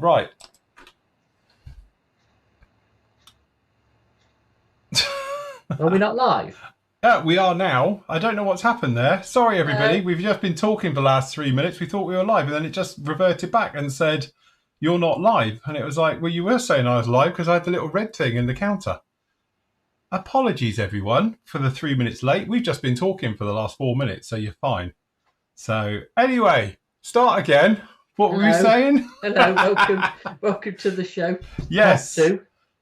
right. Are we not live? Yeah, we are now. I don't know what's happened there. Sorry, everybody. No. We've just been talking for the last 3 minutes. We thought we were live, and then it just reverted back and said, you're not live. And it was like, well, you were saying I was live because I had the little red thing in the counter. Apologies, everyone, for the 3 minutes late. We've just been talking for the last 4 minutes, so you're fine. So anyway, start again. What were we saying? Hello, welcome to the show. Yes.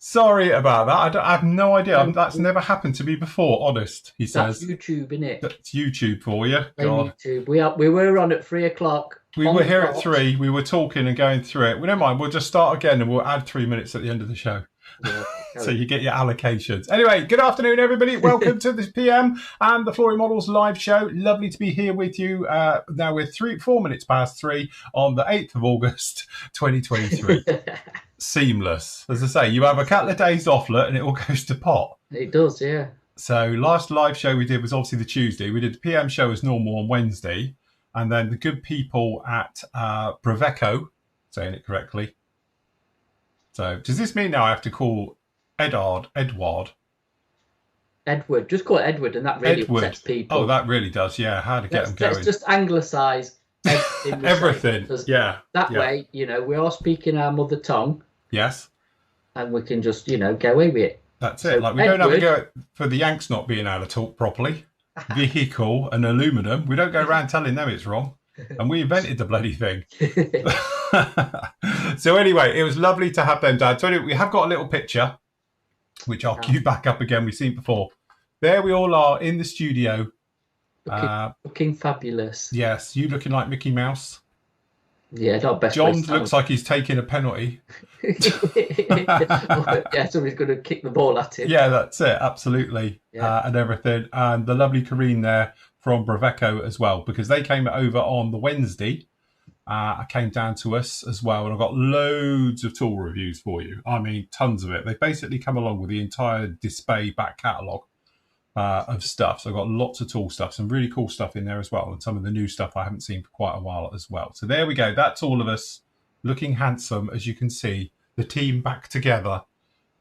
Sorry about that. I have no idea. That's never happened to me before, honest, he says. That's YouTube, isn't it? That's YouTube for you. God. YouTube. We were on at 3 o'clock. We were here at 3. We were talking and going through it. Well, never mind. We'll just start again and we'll add 3 minutes at the end of the show. Yeah, so you get your allocations. Anyway, good afternoon, everybody. Welcome to this PM and the Flory Models live show. Lovely to be here with you. Now we're 4 minutes past 3 on the 8th of August, 2023. Seamless. As I say, you have a couple of days off, and it all goes to pot. It does, yeah. So last live show we did was obviously the Tuesday. We did the PM show as normal on Wednesday. And then the good people at Braveco, saying it correctly. So does this mean now I have to call Edward? Edward. Just call it Edward, and that really upsets people. Oh, that really does, yeah. How to get them going. Let's just anglicise everything. Yeah. That way, we are speaking our mother tongue. Yes. And we can just, go away with it. That's it. Like we don't have to go for the Yanks not being able to talk properly. Vehicle and aluminum. We don't go around telling them it's wrong. And we invented the bloody thing. So anyway, it was lovely to have them, Dad. So anyway, we have got a little picture, which I'll cue back up again. We've seen before. There we all are in the studio. Looking fabulous. Yes, you looking like Mickey Mouse. Yeah, not best. John looks like he's taking a penalty. Yeah, somebody's going to kick the ball at him. Yeah, that's it. Absolutely. Yeah. And everything. And the lovely Corrine there from Braveco as well, because they came over on the Wednesday. I came down to us as well, and I've got loads of tool reviews for you. I mean, tons of it. They basically come along with the entire display back catalogue of stuff. So I've got lots of tool stuff, some really cool stuff in there as well, and some of the new stuff I haven't seen for quite a while as well. So there we go. That's all of us looking handsome, as you can see. The team back together.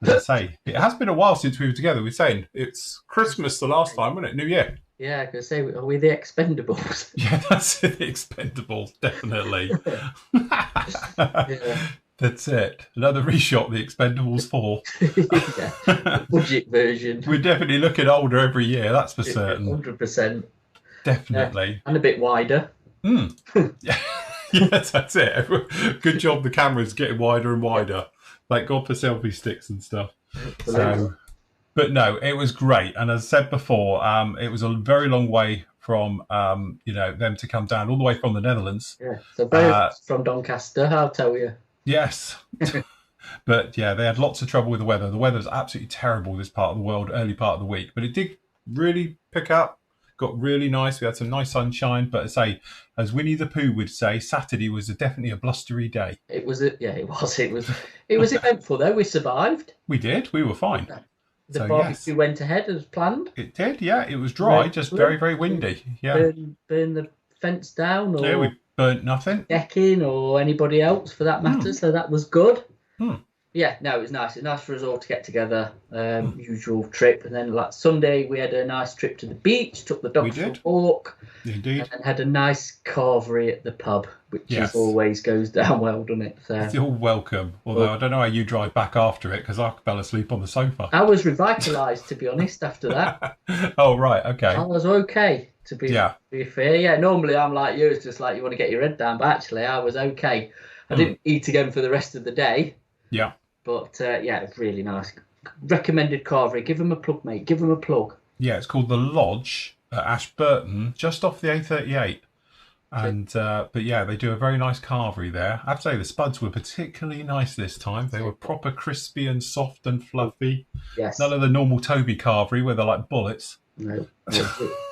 As I say, it has been a while since we were together. We're saying it's Christmas the last time, wasn't it? New Year. Yeah, I could say, are we the Expendables? Yeah, that's it. The Expendables, definitely. Yeah. That's it. Another reshot, The Expendables 4. Yeah, budget version. We're definitely looking older every year, that's for certain. 100%. Definitely. Yeah. And a bit wider. Yes, that's it. Good job the camera's getting wider and wider. Thank God for selfie sticks and stuff. So, but no, it was great. And as I said before, it was a very long way from them to come down, all the way from the Netherlands. Yeah, so very from Doncaster, I'll tell you. Yes. But yeah, they had lots of trouble with the weather. The weather was absolutely terrible this part of the world, early part of the week. But it did really pick up, got really nice. We had some nice sunshine. But as Winnie the Pooh would say, Saturday was definitely a blustery day. It was. It was eventful though. We survived. We did. We were fine. The barbecue went ahead as planned. It did, yeah. It was dry, just very, very windy. Yeah. Burn the fence down, or we burnt nothing. Decking, or anybody else for that matter. So that was good. Yeah, no, it was nice. It's nice for us all to get together. Usual trip, and then like Sunday we had a nice trip to the beach. Took the dogs for a walk. Indeed. And had a nice carvery at the pub, which always goes down well, doesn't it? So it's all welcome. Although I don't know how you drive back after it, because I fell asleep on the sofa. I was revitalised, to be honest, after that. Oh, right, okay. I was okay, to be fair. Yeah, normally I'm like you, it's just like you want to get your head down, but actually I was okay. I didn't eat again for the rest of the day. Yeah. But it's really nice. Recommended carvery. Give them a plug, mate. Give them a plug. Yeah, it's called The Lodge at Ashburton, just off the A38. And but yeah, they do a very nice carvery there. I have to say the spuds were particularly nice this time. They were proper crispy and soft and fluffy. Yes. None of the normal Toby carvery where they're like bullets. No.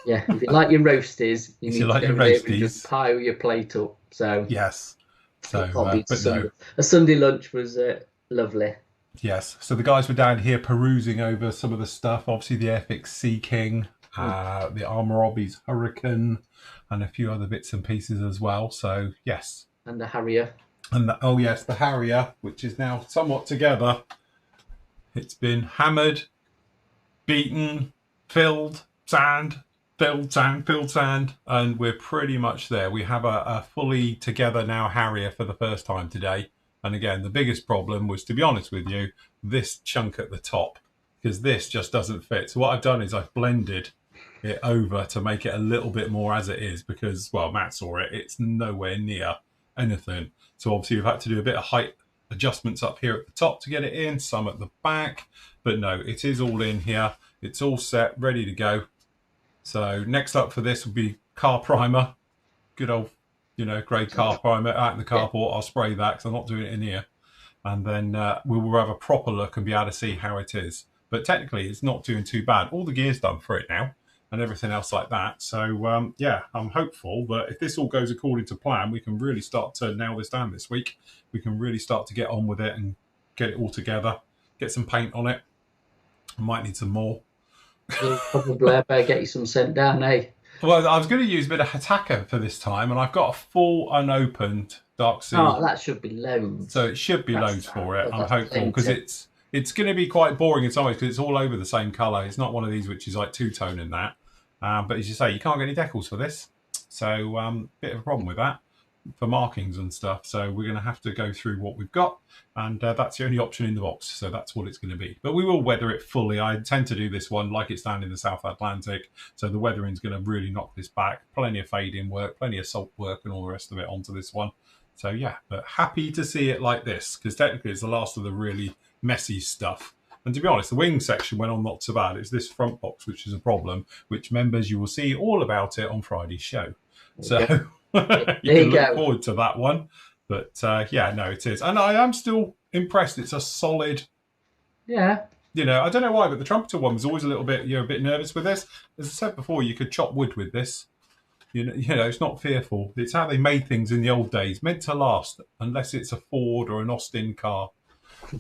Yeah. If you like your roasties, you need to go just pile your plate up. So yes. So a Sunday lunch was lovely. Yes. So the guys were down here perusing over some of the stuff. Obviously the Airfix Sea King, the Armour Hobbies Hurricane, and a few other bits and pieces as well. So yes. And the Harrier. And oh yes, the Harrier, which is now somewhat together. It's been hammered, beaten, filled, sand, filled, sand, filled, sand, and we're pretty much there. We have a fully together now Harrier for the first time today. And again, the biggest problem was, to be honest with you, this chunk at the top, because this just doesn't fit. So what I've done is I've blended it over to make it a little bit more as it is, because, well, Matt saw it, it's nowhere near anything. So obviously we've had to do a bit of height adjustments up here at the top to get it in, some at the back, but no, it is all in here. It's all set, ready to go. So next up for this will be car primer. Good old, grey car primer out in the carport. I'll spray that because I'm not doing it in here. And then we will have a proper look and be able to see how it is. But technically, it's not doing too bad. All the gear's done for it now and everything else like that. So, yeah, I'm hopeful that if this all goes according to plan, we can really start to nail this down this week. We can really start to get on with it and get it all together, get some paint on it. I might need some more. You'll probably better get you some sent down, eh? Well, I was going to use a bit of Hataka for this time, and I've got a full unopened Dark Sea. Oh, that should be loads. So it should be loads for it. I'm hopeful, because it's going to be quite boring in some ways because it's all over the same colour. It's not one of these which is like two-tone in that. But as you say, you can't get any decals for this. So bit of a problem with that for markings and stuff. So we're going to have to go through what we've got. And that's the only option in the box. So that's what it's going to be. But we will weather it fully. I intend to do this one like it's down in the South Atlantic. So the weathering's going to really knock this back. Plenty of fade-in work, plenty of salt work and all the rest of it onto this one. So yeah, but happy to see it like this, because technically it's the last of the really messy stuff. And to be honest, the wing section went on not so bad. It's this front box which is a problem, which members, you will see all about it on Friday's show. So you can look forward to that one. But yeah, no, it is. And I am still impressed. It's a solid... Yeah. I don't know why, but the trumpeter one was always a little bit, a bit nervous with this. As I said before, you could chop wood with this. It's not fearful. It's how they made things in the old days, meant to last, unless it's a Ford or an Austin car.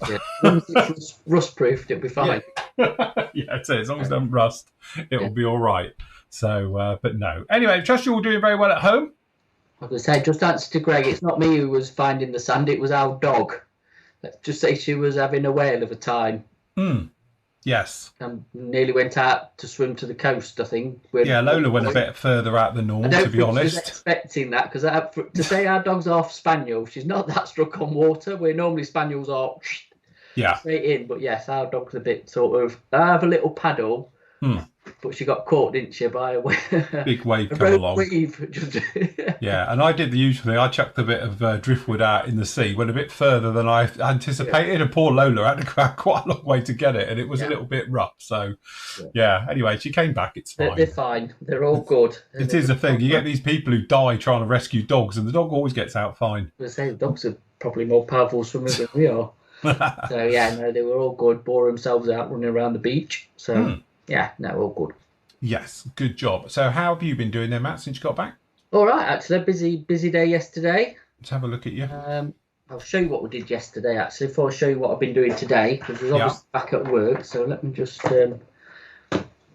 Yeah. It's rust-proofed, it'll be fine. Yeah, it is. As long as it doesn't rust, it'll be all right. So, but no. Anyway, trust you're all doing very well at home. I was going to say, just answer to Greg, it's not me who was finding the sand, it was our dog. Let's just say she was having a whale of a time. Yes. And nearly went out to swim to the coast, I think. Yeah, Lola went a bit further out than normal, to be honest. I was expecting that, because to say our dog's half spaniel, she's not that struck on water, where normally spaniels are straight in. But yes, our dog's a bit sort of, I have a little paddle, but she got caught, didn't she, by a big wave come along. Wave. Yeah, and I did the usual thing. I chucked a bit of driftwood out in the sea, went a bit further than I anticipated, and poor Lola had to go quite a long way to get it, and it was a little bit rough. So, yeah, anyway, she came back. It's fine. They're fine. They're all good. It is a thing. You get these people who die trying to rescue dogs, and the dog always gets out fine. I was saying, dogs are probably more powerful swimmers than we are. So, yeah, no, they were all good, bore themselves out running around the beach. So, yeah, no, all good. Yes, good job. So how have you been doing there, Matt, since you got back? All right, actually. Busy day yesterday. Let's have a look at you. I'll show you what we did yesterday, actually, before I show you what I've been doing today, because we're obviously back at work. So let me just...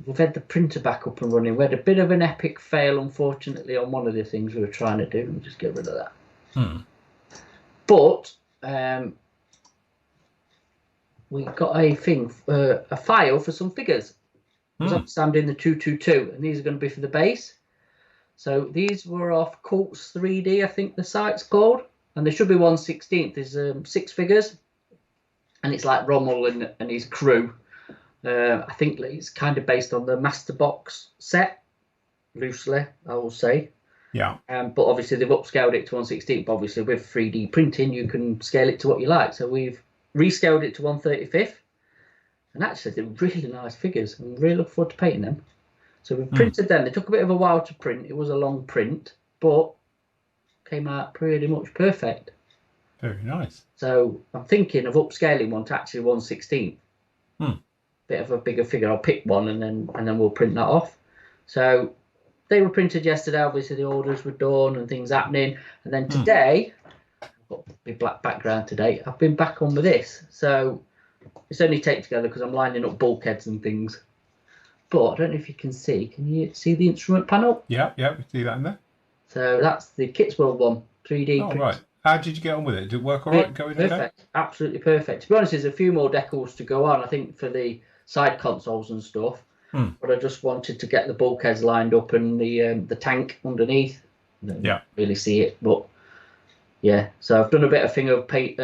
we've had the printer back up and running. We had a bit of an epic fail, unfortunately, on one of the things we were trying to do. Let me just get rid of that. But... we got a file for some figures. Because I'm doing the 222, and these are going to be for the base. So these were off Colts 3D, I think the site's called, and there should be 1/16. There's 6 figures, and it's like Rommel and his crew. I think it's kind of based on the Master Box set, loosely, I will say. Yeah. But obviously they've upscaled it to 1/16. But obviously with 3D printing, you can scale it to what you like. So we've rescaled it to 1/35. And actually, they're really nice figures. I'm really looking forward to painting them. So we've printed them. They took a bit of a while to print. It was a long print, but came out pretty much perfect. Very nice. So I'm thinking of upscaling one to actually 1/16. Bit of a bigger figure. I'll pick one and then we'll print that off. So they were printed yesterday. Obviously, the orders were done and things happening. And then today, I've got a big black background today. I've been back on with this. So it's only taped together because I'm lining up bulkheads and things. But I don't know if you can see. Can you see the instrument panel? Yeah, we see that in there. So that's the Kits World one, 3D. Oh, right. How did you get on with it? Did it work all right? Going okay? Perfect, absolutely perfect. To be honest, there's a few more decals to go on, I think, for the side consoles and stuff. But I just wanted to get the bulkheads lined up and the tank underneath. I don't really see it, but yeah. So I've done a bit of thing of paint,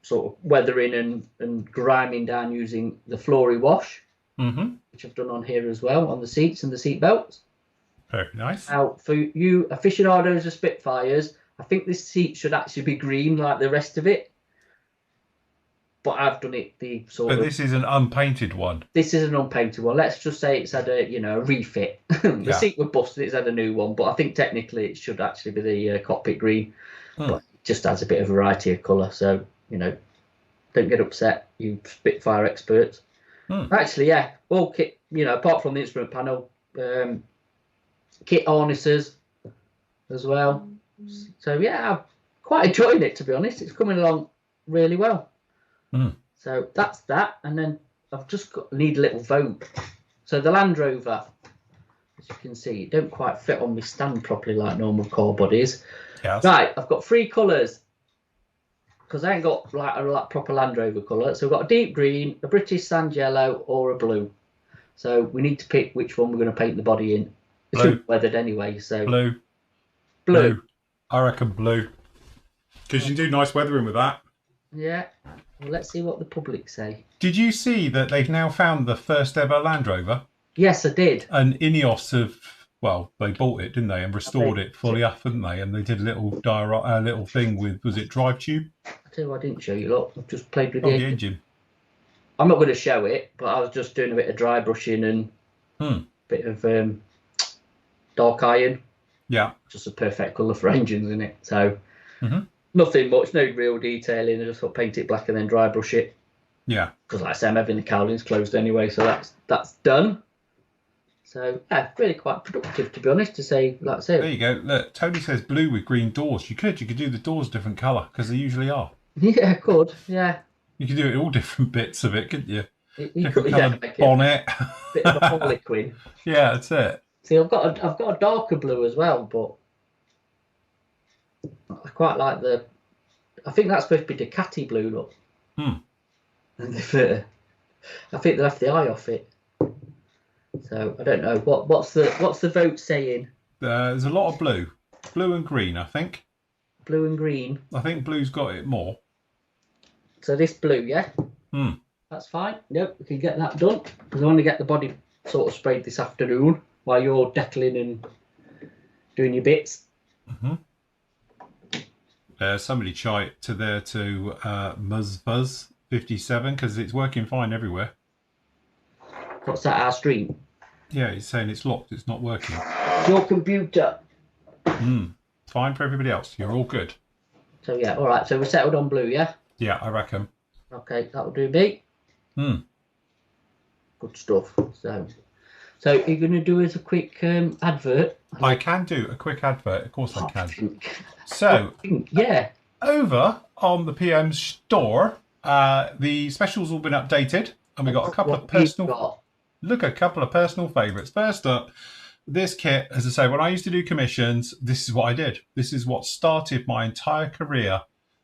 sort of weathering and griming down using the Flory wash, which I've done on here as well, on the seats and the seat belts. Very nice. Now, for you aficionados of Spitfires, I think this seat should actually be green like the rest of it. But I've done it the sort of... But this is an unpainted one. This is an unpainted one. Let's just say it's had a refit. The seat was busted, it's had a new one. But I think technically it should actually be the cockpit green. But it just adds a bit of variety of colour. So, don't get upset, you Spitfire experts. Actually, all kit, apart from the instrument panel, kit harnesses as well. So, I'm quite enjoying it, to be honest. It's coming along really well. So that's that. And then I've just need a little vote. So the Land Rover, as you can see, it don't quite fit on my stand properly like normal car bodies. Yes. Right, I've got 3 colours. Because I ain't got like a proper Land Rover colour. So we've got a deep green, a British sand yellow, or a blue. So we need to pick which one we're going to paint the body in. It's weathered anyway, so... Blue. I reckon blue. Because you can do nice weathering with that. Yeah. Well, let's see what the public say. Did you see that they've now found the first ever Land Rover? Yes, I did. And Ineos have... Well, they bought it, didn't they, and restored it fully up, didn't they? And they did a little thing with, was it drive tube? I tell you what, I didn't show you. Look, I've just played with the engine. I'm not going to show it, but I was just doing a bit of dry brushing and a bit of dark iron. Yeah. Just a perfect colour for engines, isn't it? So nothing much, no real detailing. I just thought paint it black and then dry brush it. Yeah. Because like I say, I'm having the cowlings closed anyway, so that's done. So, really quite productive, to be honest, to say, like I said. There you go. Look, Tony says blue with green doors. You could do the doors different colour, because they usually are. Yeah, I could, yeah. You could do it all different bits of it, couldn't you? Different coloured bonnet. Bit of a harlequin. Yeah, that's it. See, I've got a darker blue as well, but I quite like I think that's supposed to be Ducati blue, look. And I think they left the eye off it. So I don't know what's the vote saying. There's a lot of blue and green. I think blue and green. I think blue's got it more. So this blue, yeah. That's fine. Nope, we can get that done because I want to get the body sort of sprayed this afternoon while you're decaling and doing your bits. Somebody chat to Muzzbuzz 57 because it's working fine everywhere. What's that, our stream? Yeah, it's saying it's locked, it's not working. Your computer. Fine for everybody else. You're all good. So yeah, all right. So we're settled on blue, yeah? Yeah, I reckon. Okay, that'll do me. Good stuff. So you're going to do us a quick advert? I can do a quick advert. Of course I can. So, yeah. Over on the PM store, the specials all been updated. And we got a couple of personal... Look, a couple of personal favourites. First up, this kit, as I say, when I used to do commissions, this is what I did. This is what started my entire career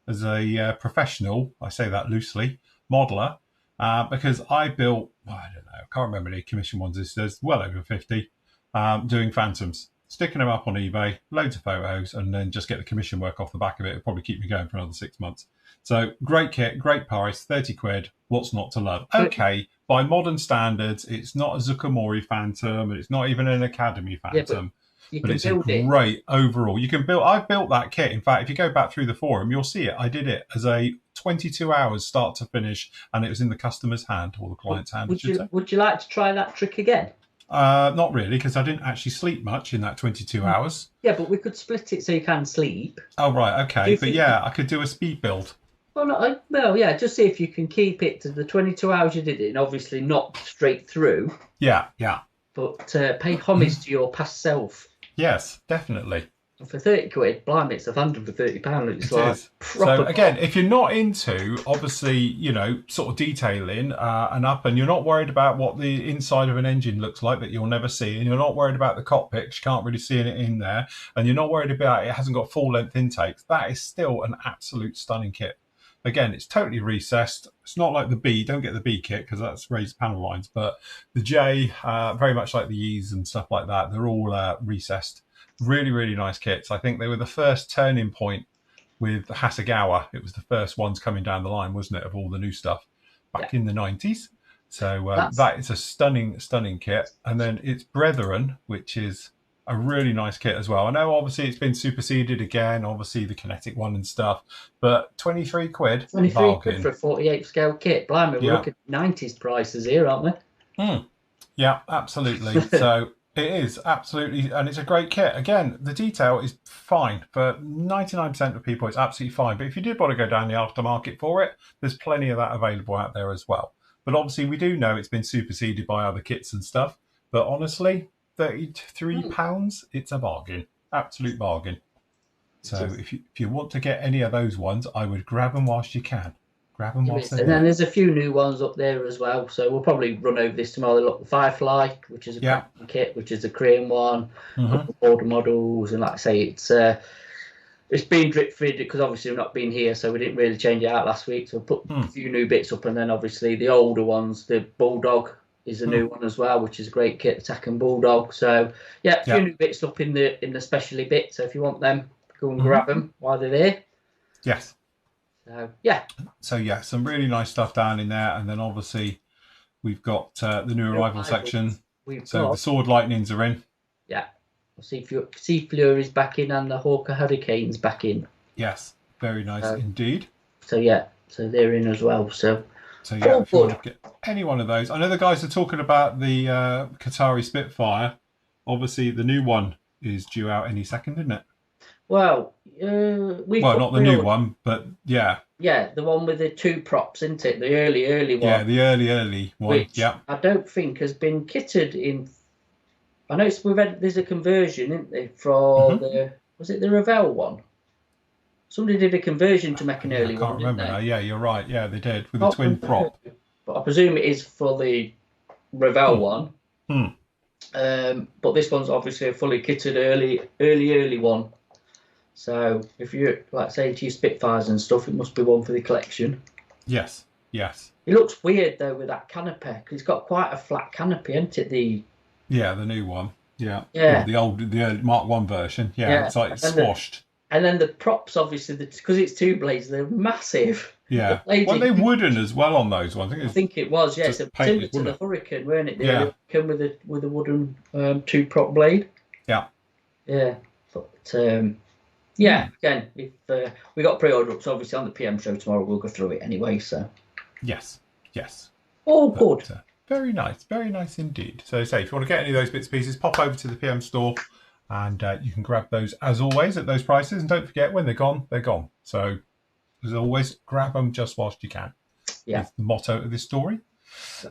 as a professional, I say that loosely, modeller, because I built, I don't know, I can't remember the commission ones. There's well over 50, doing Phantoms, sticking them up on eBay, loads of photos, and then just get the commission work off the back of it. It'll probably keep me going for another 6 months. So great kit, great price, 30 quid. What's not to love? Okay, by modern standards, it's not a Zucamori Phantom, and it's not even an Academy Phantom, but it's great overall. You can build. I built that kit. In fact, if you go back through the forum, you'll see it. I did it as a 22 hours start to finish, and it was in the customer's hand or the client's hand. Would you like to try that trick again? Not really, because I didn't actually sleep much in that 22 hours. Yeah, but we could split it so you can sleep. Oh right, okay, but yeah, I could do a speed build. Well, yeah, just see if you can keep it to the 22 hours you did it, and obviously not straight through. Yeah. But pay homage to your past self. Yes, definitely. For 30 quid, blimey, it's a phantom for £30. It's It like is. proper. So again, if you're not into, obviously, you know, sort of detailing and up, and you're not worried about what the inside of an engine looks like that you'll never see, and you're not worried about the cockpit, 'cause you can't really see it in there, and you're not worried about it hasn't got full length intakes, that is still an absolute stunning kit. Again, it's totally recessed. It's not like the B. Don't get the B kit because that's raised panel lines, but the J, very much like the E's and stuff like that, they're all recessed. Really, really nice kits. I think they were the first turning point with the Hasegawa. It was the first ones coming down the line, wasn't it, of all the new stuff back in the 90s. So that is a stunning, stunning kit. And then its brethren, which is a really nice kit as well. I know obviously it's been superseded again, obviously the kinetic one and stuff, but 23 quid. 23 quid for a 48 scale kit. Blimey, we're looking at 90s prices here, aren't we? Yeah, absolutely. So it is absolutely, and it's a great kit. Again, the detail is fine for 99% of people. It's absolutely fine. But if you did want to go down the aftermarket for it, there's plenty of that available out there as well. But obviously, we do know it's been superseded by other kits and stuff. But honestly, £33, it's a bargain, absolute bargain. So if you want to get any of those ones, I would grab them whilst you can. And then there's a few new ones up there as well. So we'll probably run over this tomorrow. Look, the Firefly, which is a kit, which is a Korean one, a couple of border models, and like I say, it's been drip fed because obviously we've not been here, so we didn't really change it out last week. So we'll put a few new bits up, and then obviously the older ones, the Bulldog is a new one as well, which is a great kit, Attack and Bulldog. So a few new bits up in the specialty bit. So if you want them, go and grab them while they're there. Yes. So some really nice stuff down in there, and then obviously we've got the new arrival section. The Sword Lightnings are in. Yeah, Sea Flory's back in, and the Hawker Hurricane's back in. Yes, very nice indeed. So they're in as well. So if you want to get any one of those, I know the guys are talking about the Qatari Spitfire. Obviously, the new one is due out any second, isn't it? Well, not the new one, but the one with the two props, isn't it? The early one. Yeah, the early one. Which I don't think has been kitted in. I know there's a conversion, isn't there, for was it the Revell one? Somebody did a conversion to make an early one. I can't remember now. Yeah, you're right. Yeah, they did with the twin prop. But I presume it is for the Revell one. But this one's obviously a fully kitted early one. So if you say to your Spitfires and stuff, it must be one for the collection. Yes. It looks weird though with that canopy because it's got quite a flat canopy, isn't it? The new one. Yeah. The Mark 1 version. Yeah, it's like squashed. And then the props, obviously, because it's two blades, they're massive. Yeah. They wooden as well on those ones. I think it was. Yeah, so similar to the Hurricane, weren't it? They come with a wooden two prop blade. Yeah. Yeah. But again, if we got pre-order up, so obviously on the PM show tomorrow, we'll go through it anyway. So. Yes. Good. Very nice indeed. So if you want to get any of those bits and pieces, pop over to the PM store, and you can grab those as always at those prices. And don't forget, when they're gone, they're gone. So as always, grab them just whilst you can. Yeah. It's the motto of this story.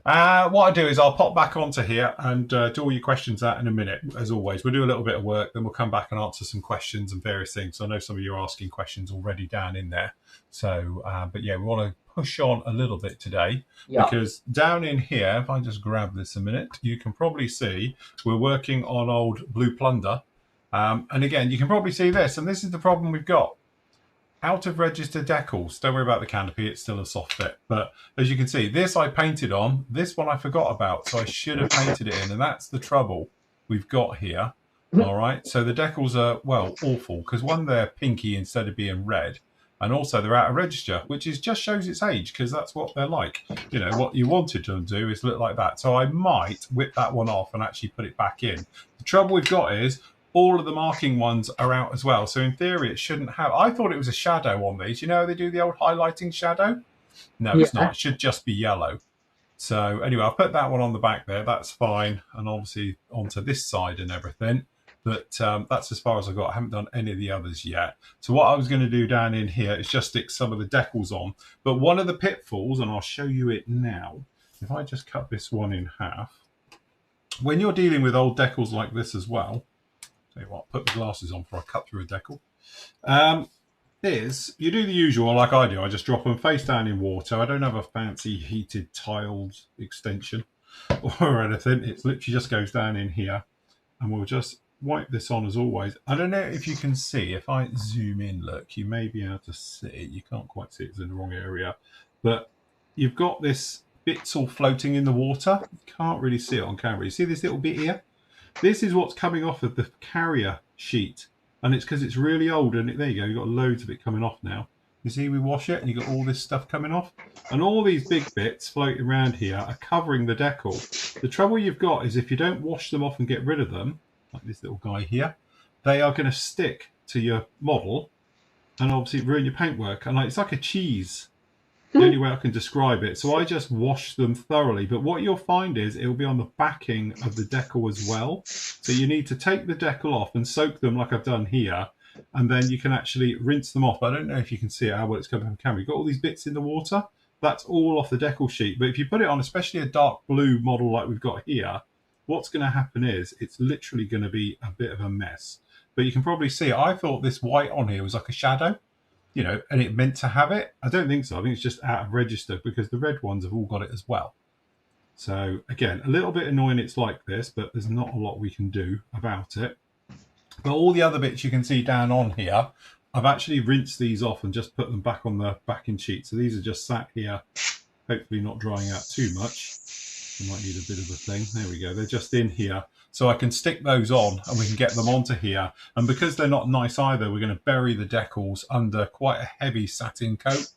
What I do is I'll pop back onto here and do all your questions out in a minute. As always, we'll do a little bit of work, then we'll come back and answer some questions and various things. So I know some of you are asking questions already down in there. So, we want to push on a little bit today because down in here, if I just grab this a minute, you can probably see we're working on old Blue Plunder. And again, you can probably see this, and this is the problem we've got. Out of register decals. Don't worry about the canopy, it's still a soft fit. But as you can see, this I painted on, this one I forgot about, so I should have painted it in, and that's the trouble we've got here. All right, so the decals are, awful, because one, they're pinky instead of being red, and also they're out of register, which just shows its age, because that's what they're like. You know, what you wanted to do is look like that. So I might whip that one off and actually put it back in. The trouble we've got is, all of the marking ones are out as well. So in theory, it shouldn't have... I thought it was a shadow on these. You know, they do the old highlighting shadow? No, it's not. It should just be yellow. So anyway, I've put that one on the back there. That's fine. And obviously onto this side and everything. But that's as far as I got. I haven't done any of the others yet. So what I was going to do down in here is just stick some of the decals on. But one of the pitfalls, and I'll show you it now. If I just cut this one in half. When you're dealing with old decals like this as well, Tell you what, put the glasses on before I cut through a decal. Is you do the usual like I do. I just drop them face down in water. I don't have a fancy heated tiled extension or anything. It literally just goes down in here, and we'll just wipe this on as always. I don't know if you can see. If I zoom in, look, you may be able to see it. You can't quite see it, it's in the wrong area, but you've got this bits all floating in the water. You can't really see it on camera. You see this little bit here? This is what's coming off of the carrier sheet. And it's because it's really old, and there you go, you've got loads of it coming off now. You see, we wash it, and you've got all this stuff coming off. And all these big bits floating around here are covering the decal. The trouble you've got is if you don't wash them off and get rid of them, like this little guy here, they are going to stick to your model and obviously ruin your paintwork. And it's like a cheese, the only way I can describe it. So I just wash them thoroughly. But what you'll find is it will be on the backing of the decal as well. So you need to take the decal off and soak them like I've done here. And then you can actually rinse them off. I don't know if you can see it, how well it's coming from the camera. You've got all these bits in the water. That's all off the decal sheet. But if you put it on, especially a dark blue model like we've got here, what's going to happen is it's literally going to be a bit of a mess. But you can probably see it. I thought this white on here was like a shadow. You know, and it meant to have it. I don't think so. I think it's just out of register because the red ones have all got it as well. So again, a little bit annoying it's like this, but there's not a lot we can do about it. But all the other bits you can see down on here, I've actually rinsed these off and just put them back on the backing sheet. So these are just sat here, hopefully not drying out too much. I might need a bit of a thing. There we go. They're just in here. So I can stick those on and we can get them onto here. And because they're not nice either, we're going to bury the decals under quite a heavy satin coat,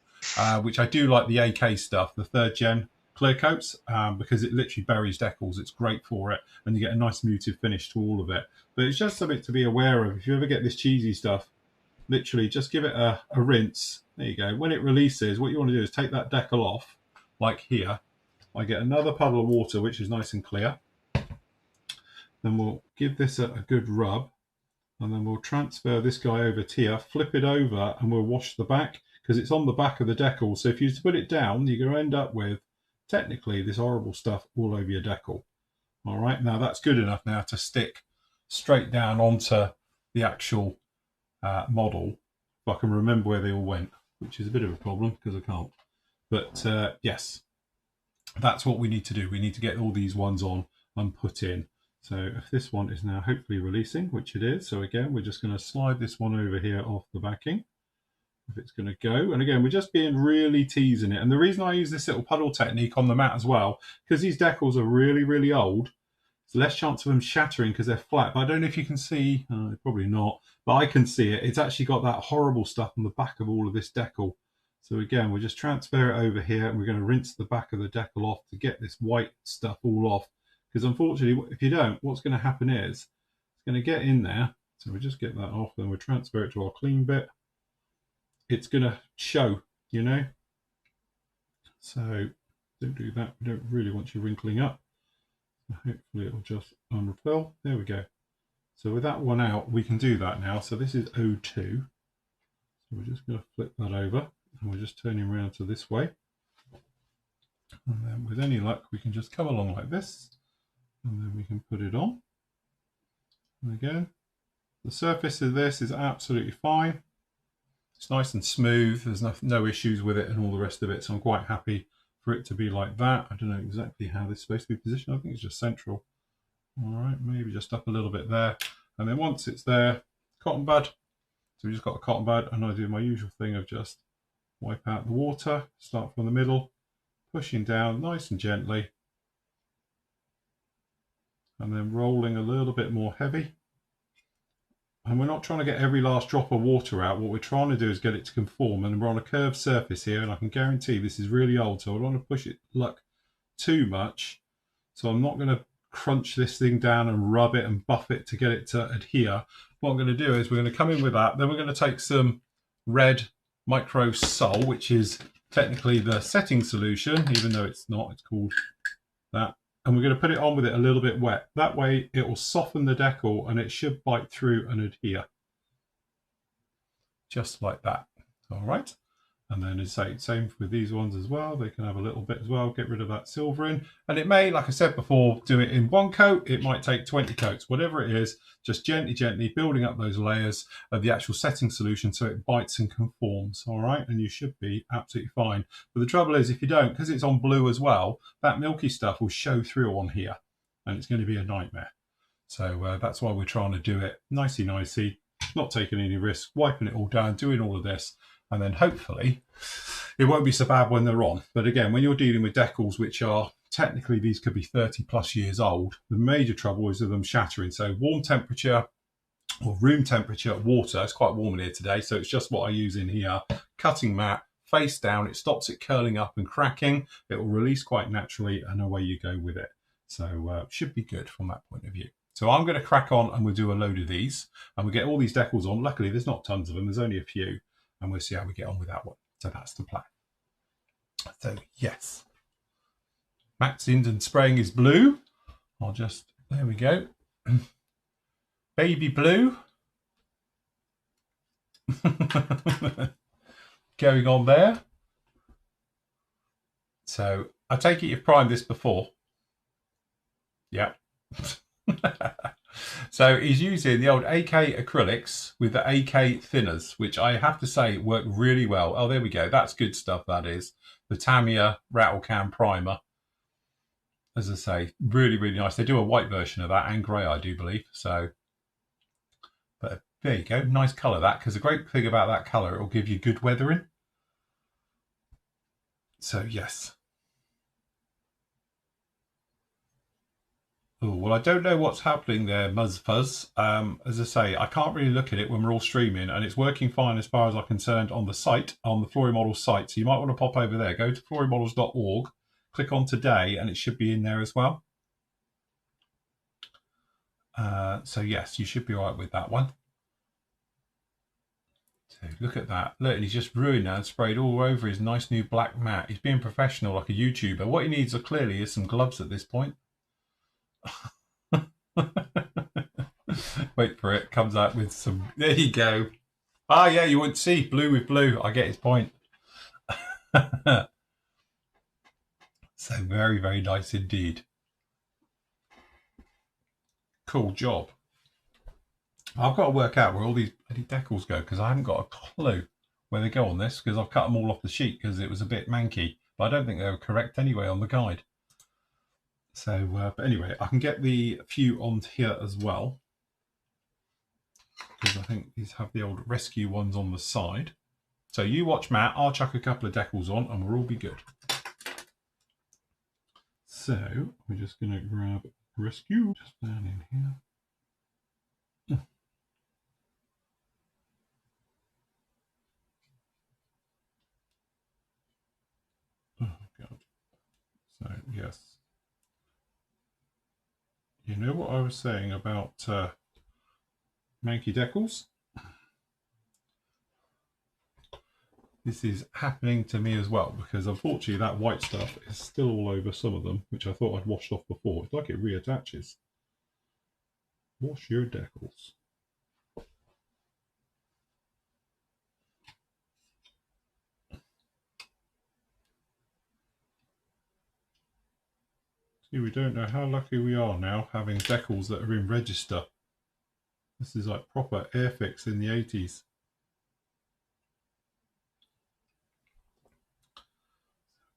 which I do like the AK stuff, the 3rd gen clear coats, because it literally buries decals. It's great for it. And you get a nice muted finish to all of it. But it's just something to be aware of. If you ever get this cheesy stuff, literally just give it a rinse. There you go. When it releases, what you want to do is take that decal off, like here. I get another puddle of water, which is nice and clear. Then we'll give this a good rub, and then we'll transfer this guy over to here, flip it over, and we'll wash the back because it's on the back of the decal. So if you put it down, you're going to end up with technically this horrible stuff all over your decal. All right, now that's good enough now to stick straight down onto the actual model. If I can remember where they all went, which is a bit of a problem because I can't. But yes, that's what we need to do. We need to get all these ones on and put in. So if this one is now hopefully releasing, which it is, so again, we're just going to slide this one over here off the backing, if it's going to go. And again, we're just being really teasing it. And the reason I use this little puddle technique on the mat as well, because these decals are really, really old, there's less chance of them shattering because they're flat. But I don't know if you can see, probably not, but I can see it. It's actually got that horrible stuff on the back of all of this decal. So again, we'll just transfer it over here, and we're going to rinse the back of the decal off to get this white stuff all off. Because unfortunately, if you don't, what's going to happen is it's going to get in there. So we'll just get that off, then we'll transfer it to our clean bit. It's going to show, you know. So don't do that. We don't really want you wrinkling up. So hopefully it will just unrefill. There we go. So with that one out, we can do that now. So this is O2. So we're just going to flip that over, and we're just turning around to this way. And then with any luck, we can just come along like this. And then we can put it on. And again, the surface of this is absolutely fine. It's nice and smooth. There's no issues with it and all the rest of it. So I'm quite happy for it to be like that. I don't know exactly how this is supposed to be positioned. I think it's just central. All right, maybe just up a little bit there. And then once it's there, cotton bud. So we just got a cotton bud, and I do my usual thing of just wipe out the water, start from the middle, pushing down nice and gently. And then rolling a little bit more heavy. And we're not trying to get every last drop of water out. What we're trying to do is get it to conform. And we're on a curved surface here, and I can guarantee this is really old, so I don't want to push it too much. So I'm not going to crunch this thing down and rub it and buff it to get it to adhere. What I'm going to do is we're going to come in with that. Then we're going to take some red micro sol, which is technically the setting solution, even though it's not. It's called that. And we're going to put it on with it a little bit wet. That way it will soften the decal and it should bite through and adhere. Just like that. All right. And then as I say, same with these ones as well. They can have a little bit as well, get rid of that silvering. And it may, like I said before, do it in one coat. It might take 20 coats, whatever it is, just gently building up those layers of the actual setting solution so it bites and conforms, all right? And you should be absolutely fine. But the trouble is, if you don't, because it's on blue as well, that milky stuff will show through on here, and it's going to be a nightmare. So that's why we're trying to do it nicey, not taking any risks, wiping it all down, doing all of this. And then hopefully it won't be so bad when they're on. But again, when you're dealing with decals, which are technically, these could be 30 plus years old, the major trouble is of them shattering. So warm temperature or room temperature water, it's quite warm in here today, so it's just what I use in here, cutting mat, face down, it stops it curling up and cracking, it will release quite naturally, and away you go with it. So should be good from that point of view. So I'm going to crack on and we'll do a load of these, and we'll get all these decals on. Luckily, there's not tons of them, there's only a few. And we'll see how we get on with that one. So that's the plan. So yes, Matt's in and spraying his blue. I'll just, there we go. Baby blue. Going on there. So I take it you've primed this before. Yeah. So he's using the old AK acrylics with the AK thinners, which I have to say work really well. Oh, there we go. That's good stuff, that is. The Tamiya rattle can primer. As I say, really, really nice. They do a white version of that and grey, I do believe. So, but there you go. Nice colour, that, because the great thing about that colour, it will give you good weathering. So, yes. Oh, well, I don't know what's happening there, Muzzfuzz. As I say, I can't really look at it when we're all streaming, and it's working fine as far as I'm concerned on the site, on the Flory Models site. So you might want to pop over there. Go to florymodels.org, click on today, and it should be in there as well. So yes, you should be all right with that one. So look at that. Look, and he's just ruined that and sprayed all over his nice new black mat. He's being professional like a YouTuber. What he needs clearly is some gloves at this point. Wait for it. Comes out with some. There you go. Ah, yeah, you wouldn't see blue with blue. I get his point. So very, very nice indeed. Cool job. I've got to work out where all these bloody decals go, because I haven't got a clue where they go on this, because I've cut them all off the sheet because it was a bit manky. But I don't think they were correct anyway on the guide. So, but anyway, I can get the few on here as well, because I think these have the old rescue ones on the side. So you watch Matt, I'll chuck a couple of decals on and we'll all be good. So we're just going to grab rescue just down in here. Oh God. So yes. You know what I was saying about manky decals? This is happening to me as well, because unfortunately that white stuff is still all over some of them, which I thought I'd washed off before. It's like it reattaches. Wash your decals. See, we don't know how lucky we are now having decals that are in register. This is like proper Airfix in the 80s.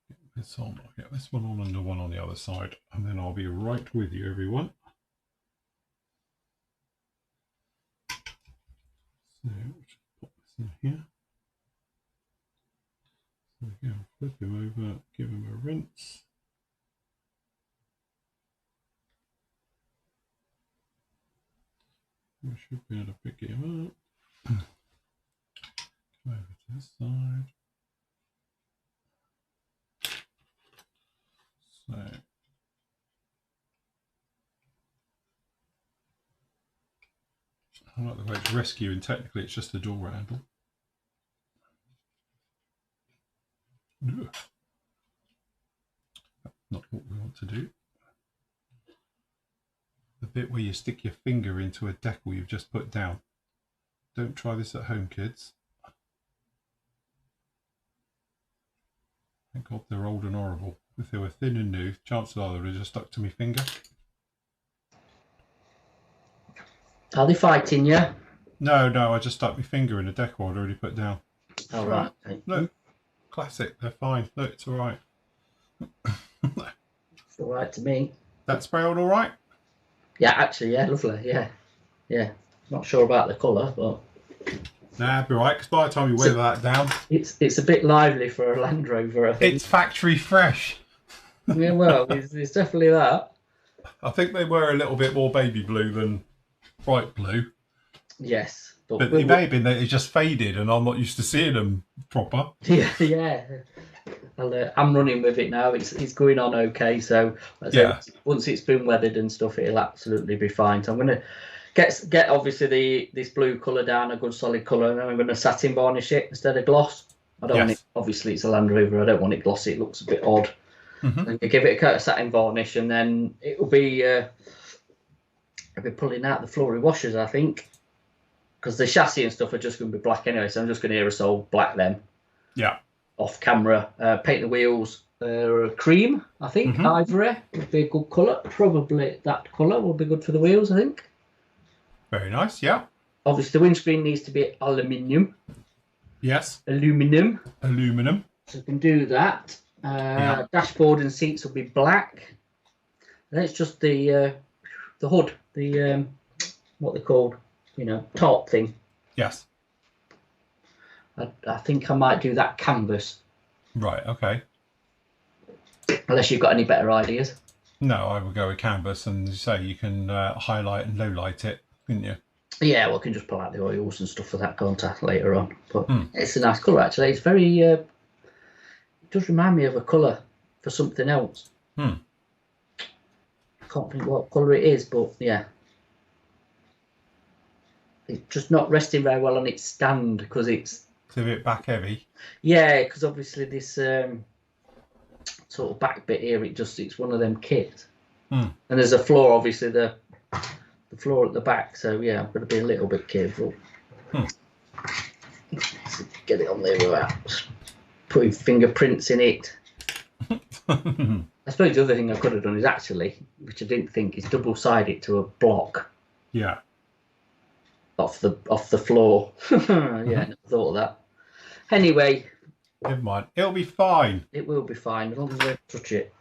Get this on. I'll get this one on and the one on the other side, and then I'll be right with you, everyone. So just pop this in here. So again, flip him over, give him a rinse. We should be able to pick him up. Come over to this side. So I like the way it's rescue, and technically it's just a door handle. Ugh. Not what we want to do. The bit where you stick your finger into a decal you've just put down. Don't try this at home, kids. Thank God they're old and horrible. If they were thin and new, chances are they would have just stuck to my finger. Are they fighting you? No, I just stuck my finger in a decal I'd already put down. Oh, right. Okay. Look, classic. They're fine. Look, it's all right. It's all right to me. That spray all right? Yeah, actually, yeah, lovely. Yeah. Not sure about the colour, but Nah, it'll be right, because by the time you weather that down... It's a bit lively for a Land Rover, I think. It's factory fresh. Yeah, well, it's definitely that. I think they were a little bit more baby blue than bright blue. Yes. But it may have been that it just faded and I'm not used to seeing them proper. Yeah. I'm running with it now. It's going on okay. So once it's been weathered and stuff, it'll absolutely be fine. So I'm going to get obviously this blue colour down, a good solid colour, and then I'm going to satin varnish it instead of gloss. I don't want it, obviously it's a Land Rover, I don't want it glossy, it looks a bit odd. And give it a coat of satin varnish, and then it'll be I'll be pulling out the Flory washers, I think, because the chassis and stuff are just going to be black anyway, so I'm just going to aerosol black them. Yeah. Off camera. Paint the wheels cream, I think. Ivory would be a good colour. Probably that colour will be good for the wheels, I think. Very nice, yeah. Obviously, the windscreen needs to be aluminium. Yes. Aluminium. So we can do that. Dashboard and seats will be black. And it's just the hood, the what they're called, top thing. Yes. I think I might do that canvas. Right, okay. Unless you've got any better ideas. No, I would go with canvas, and as you say, you can highlight and low light it, couldn't you? Yeah, well, I can just pull out the oils and stuff for that contact later on. But it's a nice colour, actually. It's very... it does remind me of a colour for something else. I can't think what colour it is, but yeah. It's just not resting very well on its stand because it's a bit back heavy. Yeah, because obviously this sort of back bit here, it's one of them kits. And there's a floor, obviously the floor at the back. So yeah, I'm going to be a little bit careful. Get it on there without putting fingerprints in it. I suppose the other thing I could have done is actually, which I didn't think, is double-side it to a block. Yeah. Off the floor. Yeah, never thought of that. Anyway. Never mind. It'll be fine. It will be fine as long as I don't touch it.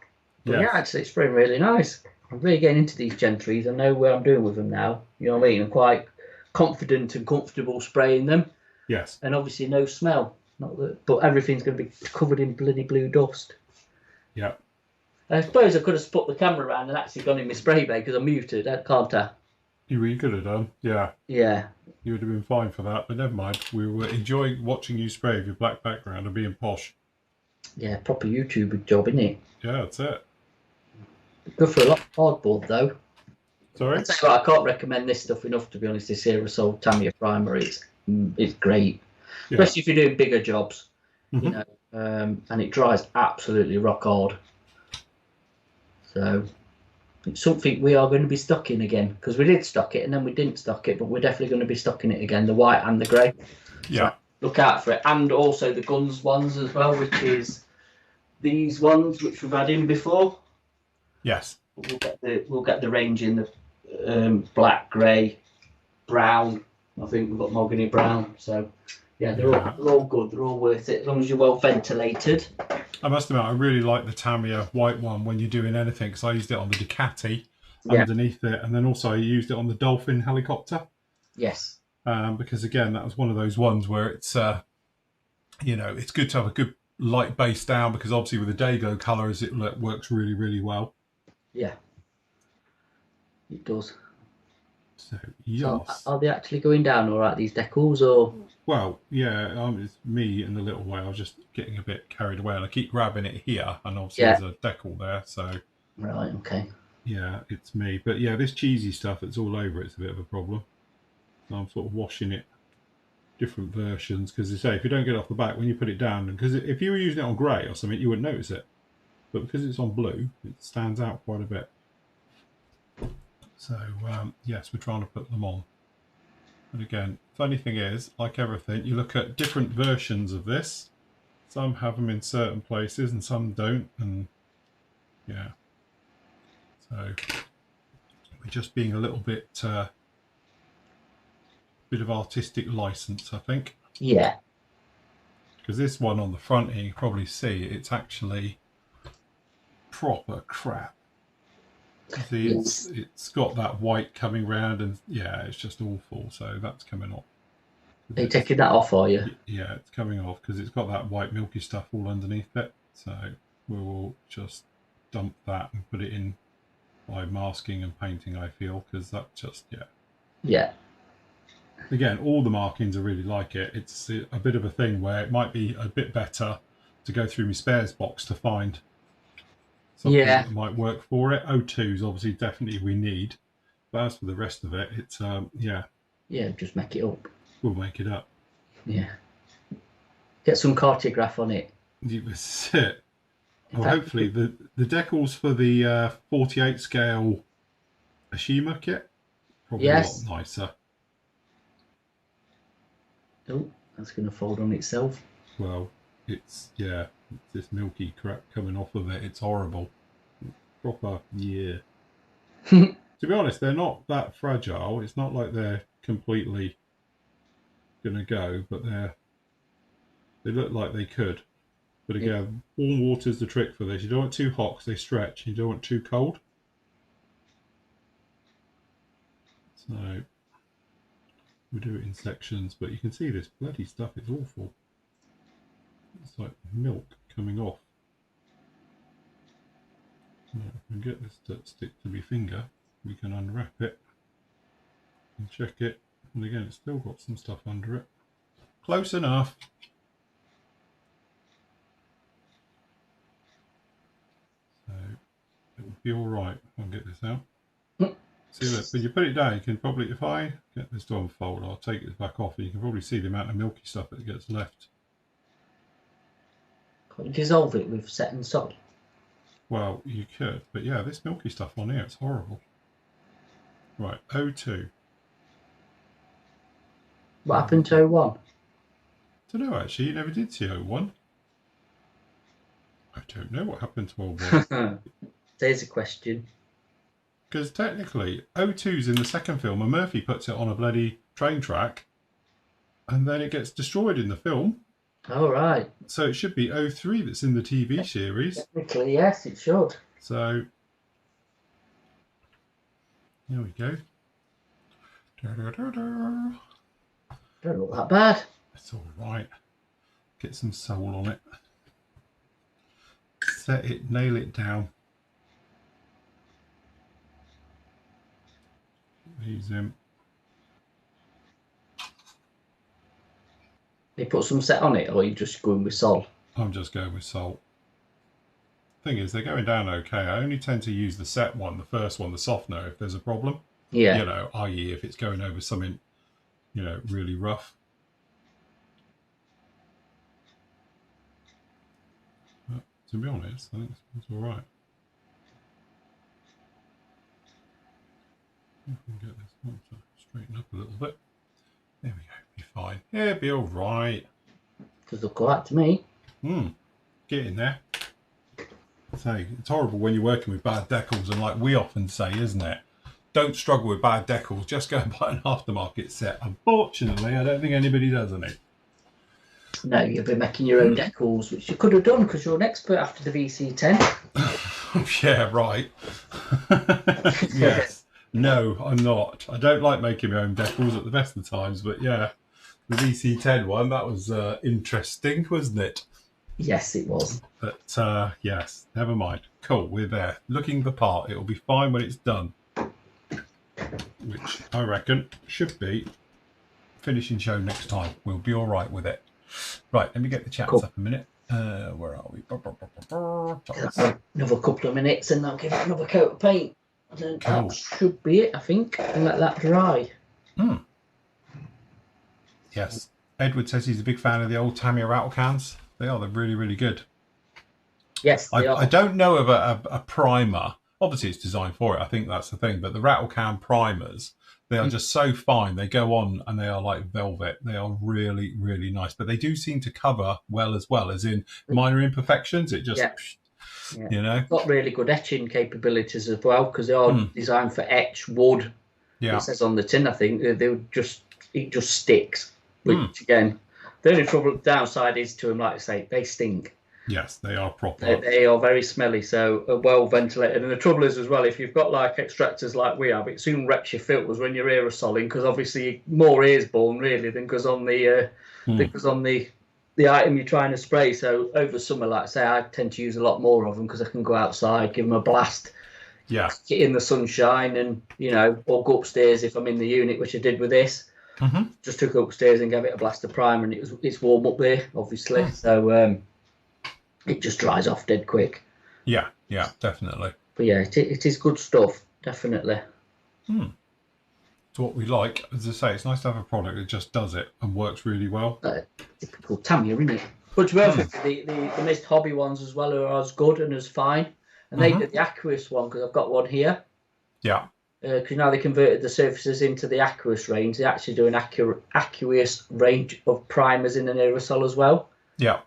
But yeah, actually, it's spraying really nice. I'm really getting into these Gen 3s. I know where I'm doing with them now. You know what I mean? I'm quite confident and comfortable spraying them. Yes. And obviously no smell. But everything's going to be covered in bloody blue dust. Yeah. I suppose I could have put the camera around and actually gone in my spray bay because I'm muted, can't I? You really could have done, yeah. Yeah. You would have been fine for that, but never mind. We were enjoying watching you spray with your black background and being posh. Yeah, proper YouTube job, isn't it? Yeah, that's it. Good for a lot of hardboard, though. Sorry? I tell you what, I can't recommend this stuff enough, to be honest. This aerosol Tamiya primer, it's great. Yeah. Especially if you're doing bigger jobs, and it dries absolutely rock hard. So it's something we are going to be stocking again, because we did stock it and then we didn't stock it, but we're definitely going to be stocking it again, the white and the grey. Yeah. So look out for it. And also the guns ones as well, which is these ones which we've had in before. Yes. We'll get the range in the black, grey, brown. I think we've got mahogany brown. So yeah, they're all good. They're all worth it as long as you're well ventilated. I must admit, I really like the Tamiya white one when you're doing anything, because I used it on the Ducati underneath it, and then also I used it on the Dolphin helicopter. Yes. Because again, that was one of those ones where it's, it's good to have a good light base down, because obviously with the Dago colours, it works really, really well. Yeah, it does. So, yes. So, are they actually going down all right, these decals, or? Well, yeah, it's me in the little way. I was just getting a bit carried away, and I keep grabbing it here, and obviously there's a decal there, so... Right, okay. Yeah, it's me. But yeah, this cheesy stuff that's all over it's a bit of a problem. So I'm sort of washing it, different versions, because they say if you don't get it off the back, when you put it down, because if you were using it on grey or something, you wouldn't notice it. But because it's on blue, it stands out quite a bit. So, yes, we're trying to put them on. And again, funny thing is, like everything, you look at different versions of this, Some have them in certain places and some don't, and yeah. So we're just being a little bit of artistic license, I think. Yeah. Because this one on the front here, you can probably see it's actually proper crap. See, it's got that white coming round, and yeah, it's just awful. So that's coming off. Are you taking that off, are you? Yeah, it's coming off because it's got that white milky stuff all underneath it. So we'll just dump that and put it in by masking and painting, I feel, because that just, yeah. Yeah. Again, all the markings are really like it. It's a bit of a thing where it might be a bit better to go through my spares box to find something that might work for it. O2 is obviously definitely we need. But as for the rest of it, it's, yeah. Yeah, just make it up. We'll make it up. Yeah. Get some cartograph on it. That's it. Well, hopefully the decals for the 48 scale Ashima kit probably a lot nicer. Oh, that's going to fold on itself. Well, it's this milky crap coming off of it. It's horrible. Proper, yeah. To be honest, they're not that fragile. It's not like they're completely going to go, but they look like they could. But again, warm water's the trick for this. You don't want too hot because they stretch. You don't want too cold. So we do it in sections, but you can see this bloody stuff is awful. It's like milk coming off. Now, if we can get this to stick to my finger, we can unwrap it and check it. And again, it's still got some stuff under it. Close enough. So it will be all right. I'll get this out. See that? When you put it down, you can probably, if I get this to unfold, I'll take it back off, and you can probably see the amount of milky stuff that gets left. Can't you dissolve it with set and sod? Well, you could, but yeah, this milky stuff on here, it's horrible. Right, O2. What happened to O1? I don't know, actually. You never did see O1. I don't know what happened to O1. There's a question. Because technically, O2's in the second film, and Murphy puts it on a bloody train track, and then it gets destroyed in the film. All right. So it should be O3 that's in the TV series. Technically, yes, it should. So, there we go. Don't look that bad. It's all right. Get some soul on it. Set it, nail it down. These in. They put some set on it, or are you just going with salt? I'm just going with salt. Thing is, they're going down okay. I only tend to use the set one, the first one, the softener, if there's a problem. Yeah. You know, i.e. if it's going over something, you know, really rough. But to be honest, I think it's all right. If we can get this one to straighten up a little bit. There we go. Be fine. Yeah, be all right. Does look all right to me. Get in there. Say, it's horrible when you're working with bad decals, and like we often say, isn't it? Don't struggle with bad decals. Just go and buy an aftermarket set. Unfortunately, I don't think anybody does any. No, you'll be making your own decals, which you could have done because you're an expert after the VC10. Yeah, right. Yes. No, I'm not. I don't like making my own decals at the best of times, but yeah, the VC10 one, that was interesting, wasn't it? Yes, it was. But yes, never mind. Cool, we're there. Looking the part. It'll be fine when it's done. Which I reckon should be finishing show next time. We'll be all right with it. Right, let me get the chats up a minute. Where are we? Another couple of minutes and I'll give it another coat of paint. That should be it, I think, and let that dry. Yes. Edward says he's a big fan of the old Tamiya rattle cans. They're really, really good. Yes, they are. I don't know of a primer obviously it's designed for it. I think that's the thing. But the rattle can primers, they are just so fine. They go on and they are like velvet. They are really, really nice. But they do seem to cover well as in minor imperfections. It just, you know. Got really good etching capabilities as well, because they are designed for etch wood. Yeah. It says on the tin, I think, it just sticks. Which, again, the only downside is to them, like I say, they stink. Yes, they are proper. They are very smelly, so well ventilated. And the trouble is as well, if you've got like extractors like we have, it soon wrecks your filters when you're aerosoling, because obviously more air's born really than goes on the item you're trying to spray. So over summer, like I say, I tend to use a lot more of them because I can go outside, give them a blast, get in the sunshine, and or go upstairs if I'm in the unit, which I did with this. Just took it upstairs and gave it a blast of primer, and it's warm up there, obviously. So it just dries off dead quick. Yeah, definitely. But yeah, it is good stuff, definitely. It's what we like. As I say, it's nice to have a product that just does it and works really well. Typical Tamiya, isn't it? But to be honest, the Mist Hobby ones as well are as good and as fine. And they did the Aqueous one, because I've got one here. Yeah. Because now they converted the surfaces into the Aqueous range. They actually do an Aqueous range of primers in an aerosol as well. Yeah.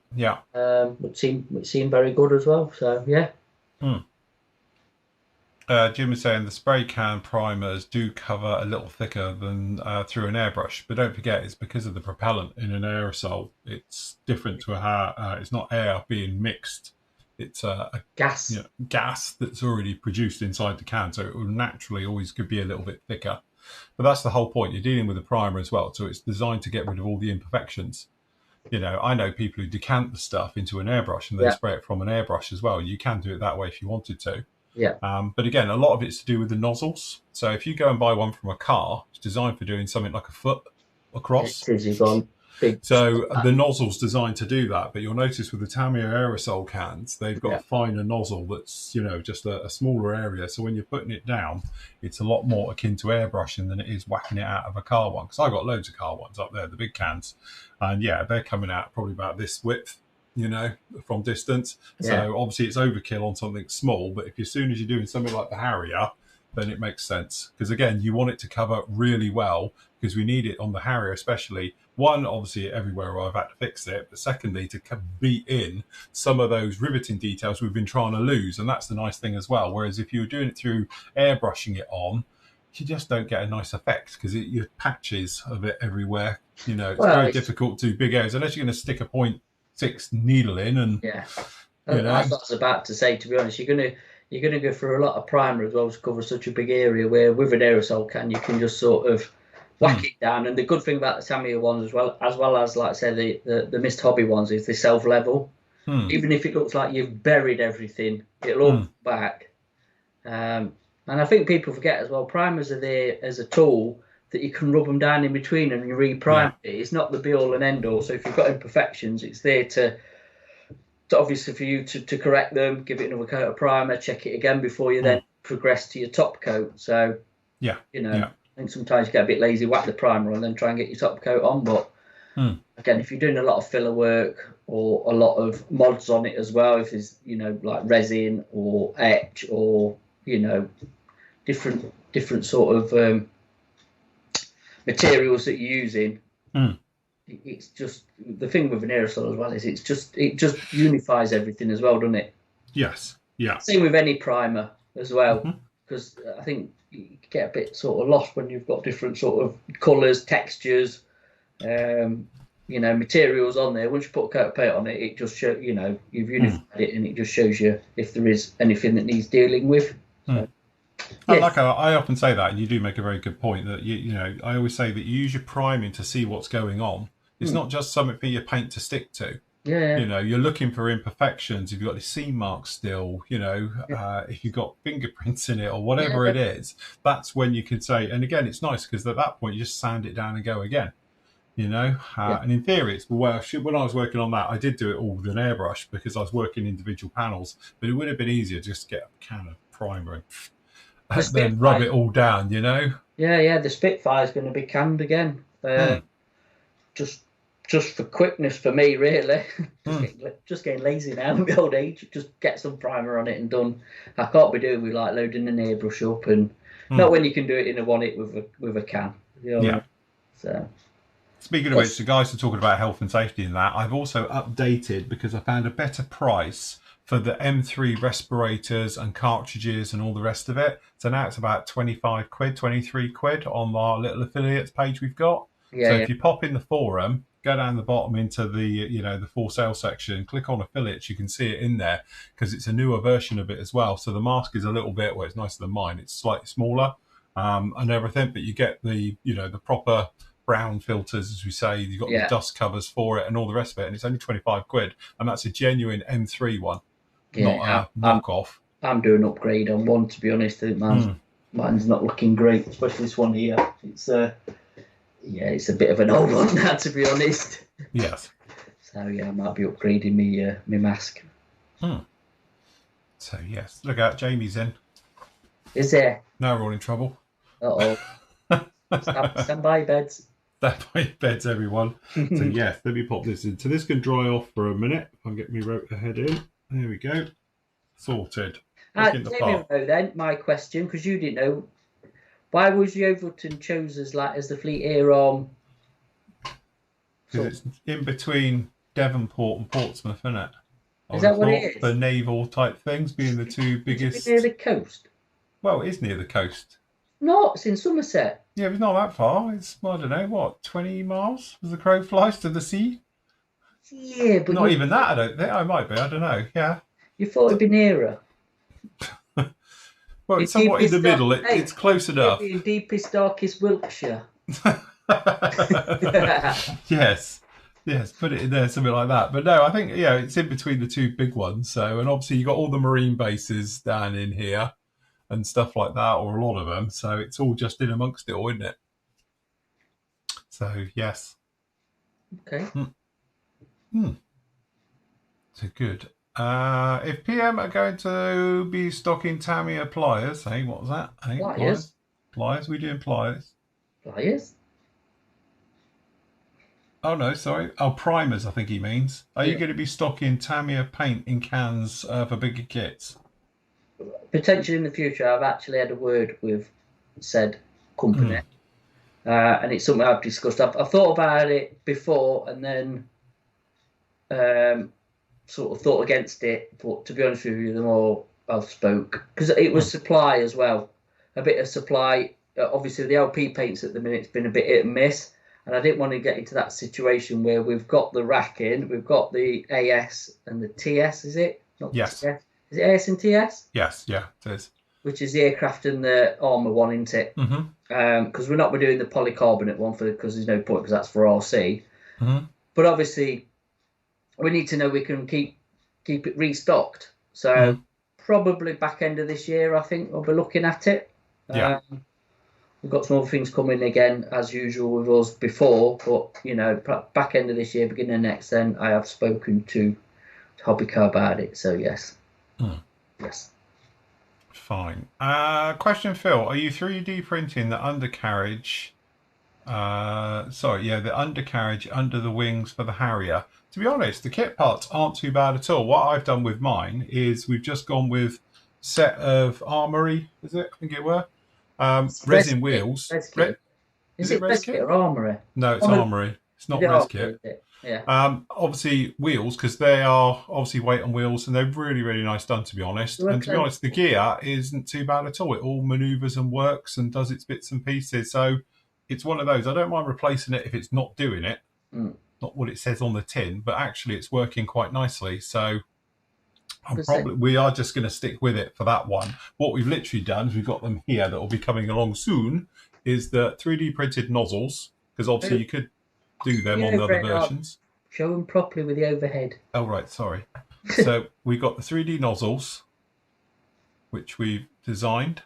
Which seemed very good as well. So yeah. Jim is saying the spray can primers do cover a little thicker than through an airbrush, but don't forget it's because of the propellant in an aerosol. It's different to it's not air being mixed. It's a gas. Gas that's already produced inside the can, so it will naturally always could be a little bit thicker. But that's the whole point. You're dealing with a primer as well, so it's designed to get rid of all the imperfections. I know people who decant the stuff into an airbrush and then spray it from an airbrush as well. You can do it that way if you wanted to. Yeah. But again, a lot of it's to do with the nozzles. So if you go and buy one from a car, it's designed for doing something like a foot across. So the nozzle's designed to do that. But you'll notice with the Tamiya aerosol cans, they've got a finer nozzle that's, just a smaller area. So when you're putting it down, it's a lot more akin to airbrushing than it is whacking it out of a car one. Because I've got loads of car ones up there, the big cans. And they're coming out probably about this width, from distance. So obviously it's overkill on something small. But as soon as you're doing something like the Harrier, then it makes sense. Because again, you want it to cover really well, because we need it on the Harrier especially. One, obviously everywhere where I've had to fix it, but secondly, to beat in some of those riveting details we've been trying to lose. And that's the nice thing as well. Whereas if you were doing it through airbrushing it on, you just don't get a nice effect, because you have patches of it everywhere. It's very difficult to do big areas, unless you're going to stick a 0.6 needle in. And that's what I was about to say, to be honest. You're going to go for a lot of primer as well to cover such a big area, where with an aerosol can, you can just sort of whack it down. And the good thing about the Tamiya ones as well as like I say the Mist Hobby ones, is they self-level. Even if it looks like you've buried everything, it'll all come back. And I think people forget as well, primers are there as a tool that you can rub them down in between and you re-prime it. It's not the be-all and end-all. So if you've got imperfections, it's there to obviously for you to correct them, give it another coat of primer, check it again before you then progress to your top coat. So I think sometimes you get a bit lazy, whack the primer and then try and get your top coat on. But again, if you're doing a lot of filler work or a lot of mods on it as well, if there's like resin or etch or different sort of materials that you're using, it's just the thing with an aerosol as well is it just unifies everything as well, doesn't it? Yes. Yeah. Same with any primer as well, because I think you get a bit sort of lost when you've got different sort of colours, textures, materials on there. Once you put a coat of paint on it, it just shows you've unified it, and it just shows you if there is anything that needs dealing with. So, I often say that, and you do make a very good point that I always say that you use your priming to see what's going on. It's not just something for your paint to stick to. You're looking for imperfections. If you've got the seam marks still, if you've got fingerprints in it or whatever it is, that's when you can say. And again, it's nice because at that point you just sand it down and go again. And in theory, it's when I was working on that, I did do it all with an airbrush because I was working individual panels. But it would have been easier just to get a can of primer and then rub it all down. The Spitfire is going to be canned again. Just just for quickness for me, really. Just getting lazy now in my old age. Just get some primer on it and done. I can't be doing with like loading an airbrush up and not when you can do it in a one hit with a can. You know what I mean? So. Speaking of which, the guys are talking about health and safety and that. I've also updated because I found a better price for the M3 respirators and cartridges and all the rest of it. So now it's about 25 quid, 23 quid on our little affiliates page we've got. So if you pop in the forum, go down the bottom into the the for sale section, click on affiliates, you can see it in there because it's a newer version of it as well. So the mask is a little bit, well, it's nicer than mine. It's slightly smaller and everything, but you get the the proper brown filters, as we say. You've got the dust covers for it and all the rest of it, and it's only 25 quid, and that's a genuine M3 one, not a knockoff. I'm doing an upgrade on one, to be honest. I think mine's not looking great, especially this one here. It's it's a bit of an old one now, to be honest. Yes. So I might be upgrading me mask. So yes, look out, Jamie's in. Is there? Now we're all in trouble. Uh-oh. Stand by, beds. Stand by beds, everyone. So yes, let me pop this in. So this can dry off for a minute. If I can get me rope ahead in. There we go. Sorted. Let me know then, my question, because you didn't know. Why was Yeovilton chosen as the fleet air arm? Because it's in between Devonport and Portsmouth, isn't it? Is that what it is? The naval type things being the two biggest. Near the coast? Well, it is near the coast. No, it's in Somerset. Yeah, it's not that far. It's, I don't know, what, 20 miles as the crow flies to the sea? Yeah, but... Not even that, I don't think. I might be, I don't know, yeah. You thought it'd be nearer? Well, it's somewhat in the middle. It's close enough. In deepest, darkest Wiltshire. Yes, put it in there, something like that. But no, I think, it's in between the two big ones. So, and obviously you've got all the marine bases down in here and stuff like that, or a lot of them. So it's all just in amongst it all, isn't it? So, yes. Okay. So good. If PM are going to be stocking Tamiya pliers, hey, what was that? Hey, pliers? Pliers? We doing pliers? Pliers? Oh, no, sorry. Oh, primers, I think he means. Are you going to be stocking Tamiya paint in cans for bigger kits? Potentially in the future. I've actually had a word with said company. And it's something I've discussed. I've thought about it before and then sort of thought against it. But to be honest with you, the more I've spoke, because it was supply as well. A bit of supply. Obviously, the LP paints at the minute has been a bit hit and miss. And I didn't want to get into that situation where we've got the rack in, we've got the AS and the TS, is it? Not yes. TS. Is it AS and TS? Yes, yeah, it is. Which is the aircraft and the armour one, isn't it? Because we're not doing the polycarbonate one because there's no point because that's for RC. But obviously, we need to know we can keep it restocked. So probably back end of this year, I think we'll be looking at it. Yeah. We've got some other things coming again, as usual with us before, but back end of this year, beginning of next, then I have spoken to Hobbyco about it. So yes, yes. Fine. Question, Phil: are you 3D printing the undercarriage? The undercarriage under the wings for the Harrier. To be honest, the kit parts aren't too bad at all. What I've done with mine is we've just gone with set of Armory. Is it? I think it were. Resin wheels. Is it Res Kit or Armory? No, it's Armory. It's not Res Kit. Yeah. Obviously wheels, because they are obviously weight on wheels, and they're really, really nice done, to be honest. And to be honest, the gear isn't too bad at all. It all manoeuvres and works and does its bits and pieces. So it's one of those. I don't mind replacing it if it's not doing it. Not what it says on the tin, but actually it's working quite nicely. So we are just going to stick with it for that one. What we've literally done is we've got them here that will be coming along soon, is the 3D printed nozzles, because obviously you could do them on the other versions. Show them properly with the overhead. Oh, right, sorry. So we've got the 3D nozzles, which we've designed.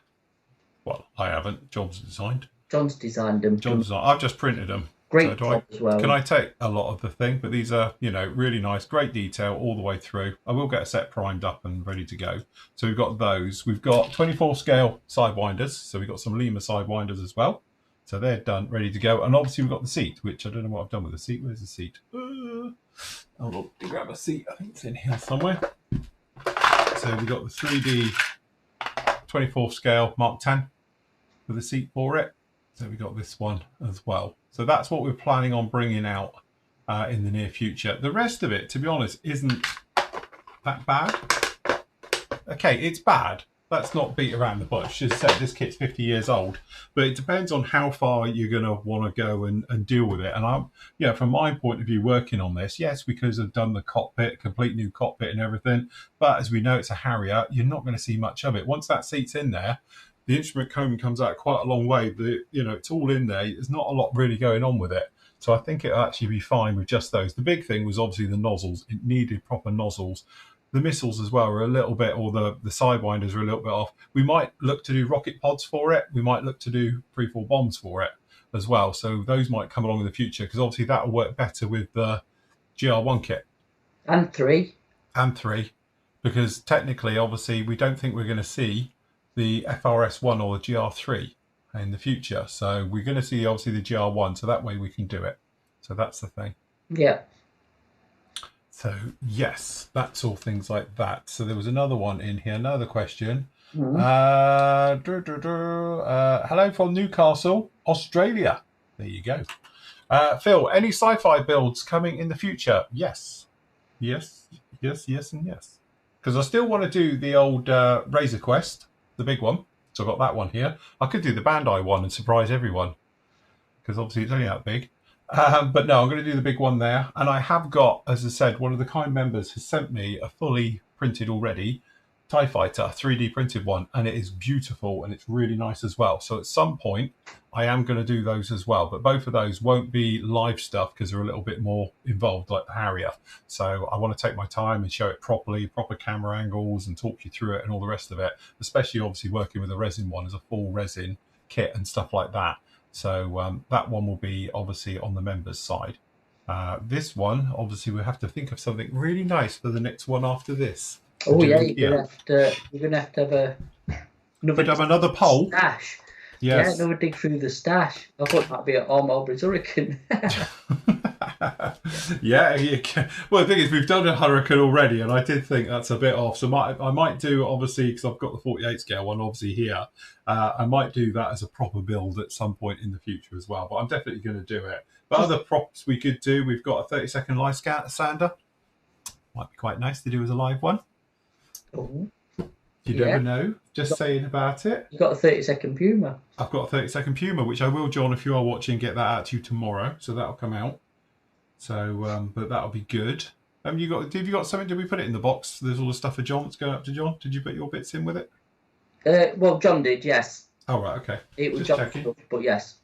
Well, I haven't. John's designed. John's designed them. I've just printed them. Great job as well. Can I take a lot of the thing? But these are, really nice, great detail all the way through. I will get a set primed up and ready to go. So we've got those. We've got 24 scale sidewinders. So we've got some Lima sidewinders as well. So they're done, ready to go. And obviously we've got the seat, which I don't know what I've done with the seat. Where's the seat? Hold on, grab a seat. I think it's in here somewhere. So we've got the 3D 24th scale Mark 10 with a seat for it. So we got this one as well. So that's what we're planning on bringing out in the near future. The rest of it, to be honest, isn't that bad. Okay, it's bad. Let's not beat around the bush. As I said, this kit's 50 years old, but it depends on how far you're going to want to go and deal with it. And I'm, from my point of view, working on this, yes, because I've done the cockpit, complete new cockpit and everything. But as we know, it's a Harrier. You're not going to see much of it. Once that seat's in there, the instrument cone comes out quite a long way. It's all in there. There's not a lot really going on with it. So I think it'll actually be fine with just those. The big thing was obviously the nozzles. It needed proper nozzles. The missiles as well are a little bit, or the sidewinders are a little bit off. We might look to do rocket pods for it. We might look to do free-fall bombs for it as well. So those might come along in the future, because obviously that will work better with the GR1 kit. And 3. And 3. Because technically, obviously, we don't think we're going to see the FRS1 or the GR3 in the future. So we're going to see, obviously, the GR1. So that way we can do it. So that's the thing. Yeah. So, yes, that's all things like that. So there was another one in here, another question. Mm-hmm. Hello from Newcastle, Australia. There you go. Phil, any sci-fi builds coming in the future? Yes. Yes, yes, yes, and yes. Because I still want to do the old Razor Quest, the big one. So I've got that one here. I could do the Bandai one and surprise everyone, because obviously it's only that big. But no, I'm going to do the big one there. And I have got, as I said, one of the kind members has sent me a fully printed already TIE Fighter, 3D printed one. And it is beautiful and it's really nice as well. So at some point, I am going to do those as well. But both of those won't be live stuff because they're a little bit more involved, like the Harrier. So I want to take my time and show it properly, proper camera angles, and talk you through it and all the rest of it. Especially, obviously, working with a resin one as a full resin kit and stuff like that. So that one will be obviously on the members side. This one, obviously, we have to think of something really nice for the next one after this. Oh yeah, you're gonna have to have another poll. Stash. Yes. Yeah, another dig through the stash. I thought that'd be an Mulberry's Hurricane. Yeah, you can. Well, the thing is, we've done a Hurricane already, and I did think that's a bit off. So I might do, obviously, because I've got the 48 scale one, obviously here. I might do that as a proper build at some point in the future as well. But I'm definitely going to do it. But other props we could do, we've got a 30-second live sander. Might be quite nice to do as a live one. Oh. You never know. Just saying about it. You've got a 30-second Puma. I've got a 30-second Puma, which I will, John, if you are watching, get that out to you tomorrow. So that'll come out. So, but that'll be good. Have you got something? Did we put it in the box? There's all the stuff for John that's going up to John. Did you put your bits in with it? Well, John did, yes. Oh, right, okay. It was John's stuff, but yes.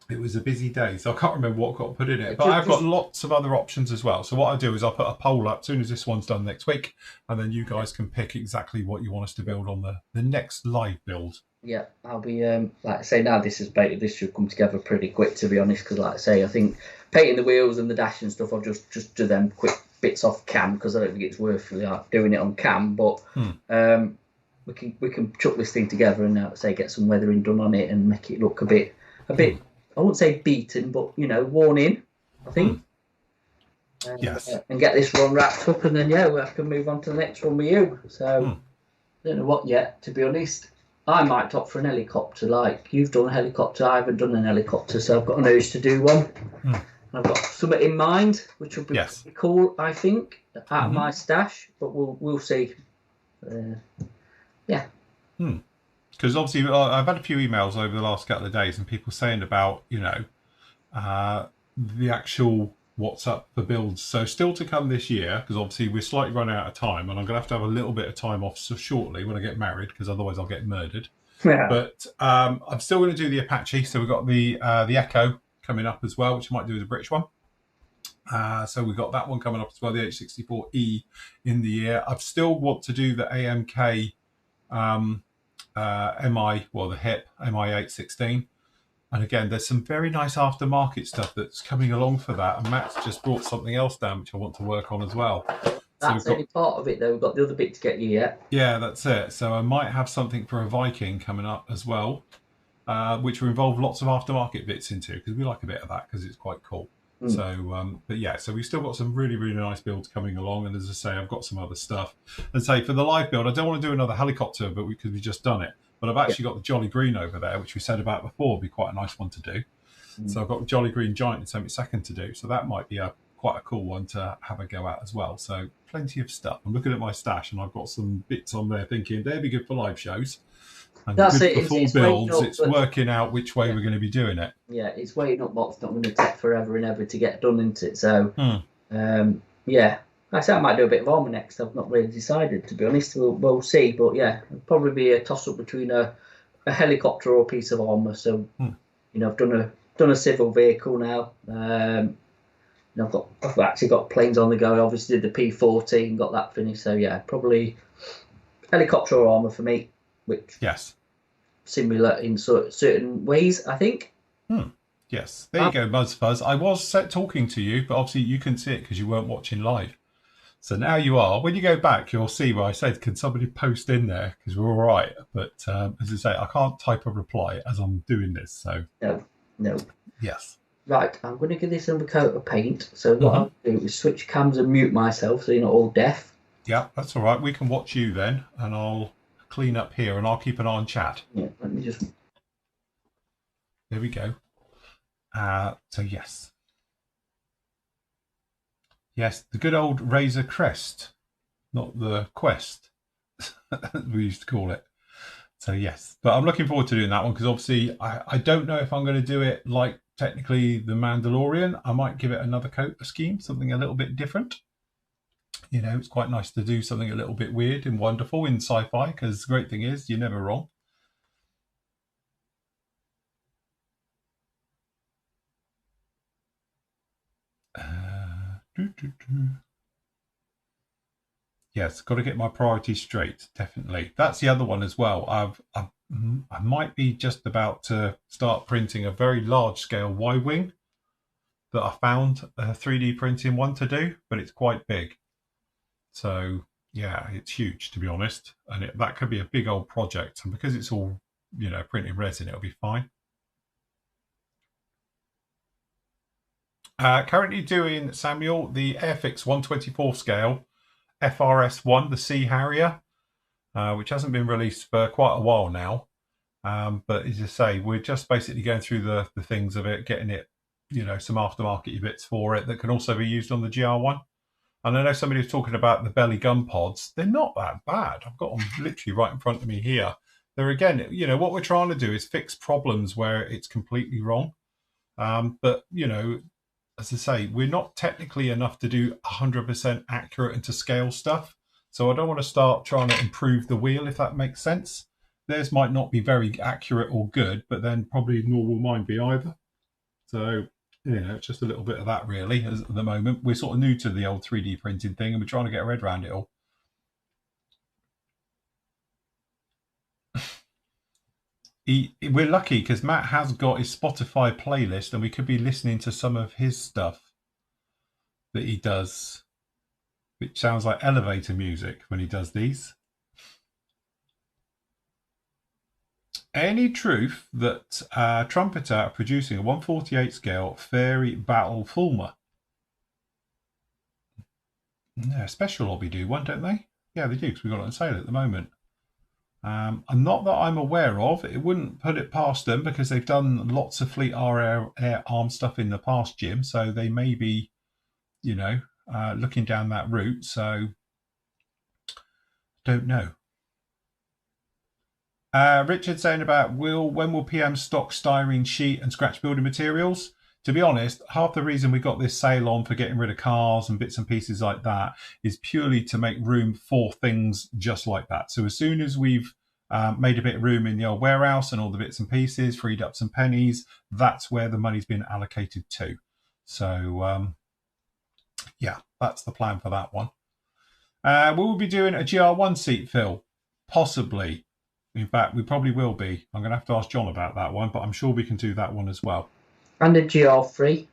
It was a busy day, so I can't remember what got put in it. But I've got lots of other options as well. So what I'll do is I'll put a poll up as soon as this one's done next week, and then you guys can pick exactly what you want us to build on the next live build. Yeah, I'll be, like I say, now this should come together pretty quick, to be honest, because like I say, I think painting the wheels and the dash and stuff, I'll just do them quick bits off cam, because I don't think it's worth doing it on cam, but we can chuck this thing together and, like I say, get some weathering done on it and make it look a bit, I wouldn't say beaten, but, worn in, I think. Yes. And get this one wrapped up, and then, we can move on to the next one with you. So, I don't know what yet, to be honest. I might opt for an helicopter, like you've done a helicopter. I haven't done an helicopter, so I've got an urge to do one. I've got something in mind, which will be pretty cool, I think, out of my stash, but we'll see. Because obviously I've had a few emails over the last couple of days and people saying about, the actual what's up for builds. So still to come this year, because obviously we're slightly running out of time, and I'm going to have a little bit of time off shortly when I get married, because otherwise I'll get murdered. Yeah. But I'm still going to do the Apache. So we've got the Echo coming up as well, which I might do as a British one. So we've got that one coming up as well, the H64E in the year. I still want to do the AMK the HIP MI816, and again there's some very nice aftermarket stuff that's coming along for that, and Matt's just brought something else down which I want to work on as well. That's only part of it though. We've got the other bit to get you yet. Yeah, that's it. So I might have something for a Viking coming up as well. which will involve lots of aftermarket bits into, because we like a bit of that because it's quite cool. So, but yeah, so we've still got some really, really nice builds coming along. And as I say, I've got some other stuff. And say for the live build, I don't want to do another helicopter, but because we've just done it. But I've actually got the Jolly Green over there, which we said about before would be quite a nice one to do. So I've got the Jolly Green Giant in 72nd to do. So that might be quite a cool one to have a go at as well. So plenty of stuff. I'm looking at my stash and I've got some bits on there thinking they'd be good for live shows. And that's good it. for full builds. It's working out which way we're going to be doing it. Yeah, it's weighing up what's not going to take forever and ever to get done, isn't it? So, yeah. I say I might do a bit of armour next. I've not really decided, to be honest. We'll see. But yeah, it'll probably be a toss-up between a helicopter or a piece of armour. So, you know, I've done a civil vehicle now. I've actually got planes on the go. I obviously did the P14, got that finished. So yeah, probably helicopter or armour for me, which similar in certain ways, I think. Yes, there you go, Buzzfuzz. I was talking to you, but obviously you couldn't see it because you weren't watching live. So now you are. When you go back, you'll see where I said, can somebody post in there? Because we're all right. But as I say, I can't type a reply as I'm doing this. So No. Yes. Right, I'm going to give this another coat of paint. So what I'll do is switch cams and mute myself so you're not all deaf. Yeah, that's all right. We can watch you then, and I'll clean up here, and I'll keep an eye on chat. Yeah, let me just... There we go. So yes. Yes, the good old Razor Crest, not the Quest, we used to call it. So yes, but I'm looking forward to doing that one because obviously I don't know if I'm going to do it like technically the Mandalorian. I might give it another coat of scheme, something a little bit different. You know, it's quite nice to do something a little bit weird and wonderful in sci-fi because the great thing is you're never wrong. Yes, got to get my priorities straight. Definitely, that's the other one as well. I might be just about to start printing a very large scale Y-wing that I found a 3D printing one to do, but it's quite big. So yeah, it's huge to be honest, and that could be a big old project. And because it's all printing resin, it'll be fine. Currently doing, Samuel, the Airfix 1/24 scale FRS1, the Sea Harrier, which hasn't been released for quite a while now. But as I say, we're just basically going through the things of it, getting it, some aftermarket bits for it that can also be used on the GR1. And I know somebody was talking about the belly gun pods. They're not that bad. I've got them literally right in front of me here. They're, again, what we're trying to do is fix problems where it's completely wrong. But, as I say, we're not technically enough to do 100% accurate and to scale stuff. So I don't want to start trying to improve the wheel, if that makes sense. Theirs might not be very accurate or good, but then probably nor will mine be either. So, it's just a little bit of that really at the moment. We're sort of new to the old 3D printing thing and we're trying to get our head around it all. We're lucky because Matt has got his Spotify playlist and we could be listening to some of his stuff that he does, which sounds like elevator music when he does these. Any truth that Trumpeter are producing a 1/48 scale Fairy Battle Fulmer? Yeah, Special Lobby do one, don't they? Yeah, they do because we've got it on sale at the moment. Not that I'm aware of. It wouldn't put it past them because they've done lots of Fleet Air Arm stuff in the past, Jim. So they may be, looking down that route. So don't know. Richard saying about when will PM stock styrene sheet and scratch building materials? To be honest, half the reason we got this sale on for getting rid of cars and bits and pieces like that is purely to make room for things just like that. So as soon as we've made a bit of room in the old warehouse and all the bits and pieces, freed up some pennies, that's where the money's been allocated to. So, yeah, that's the plan for that one. Will we be doing a GR1 seat fill? Possibly. In fact, we probably will be. I'm going to have to ask John about that one, but I'm sure we can do that one as well. And a GR3.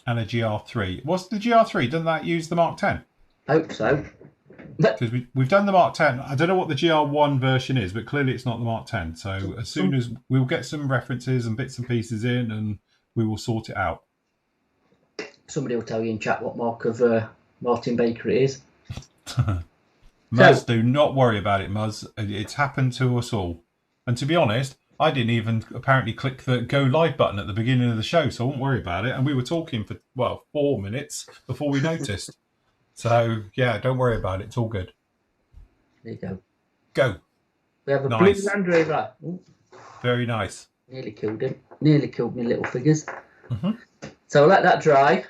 And a GR3. What's the GR3? Doesn't that use the Mark 10? Hope so. Because we've done the Mark 10. I don't know what the GR1 version is, but clearly it's not the Mark 10. So as soon as we'll get some references and bits and pieces in, and we will sort it out. Somebody will tell you in chat what mark of Martin Baker it is. Muzz, do not worry about it, Muzz. It's happened to us all. And to be honest, I didn't even apparently click the go live button at the beginning of the show, so I won't worry about it. And we were talking for, 4 minutes before we noticed. So, yeah, don't worry about it. It's all good. There you go. Go. We have a blue Land Rover. Ooh. Very nice. Nearly killed him. Nearly killed me little figures. Mm-hmm. So I'll let that dry.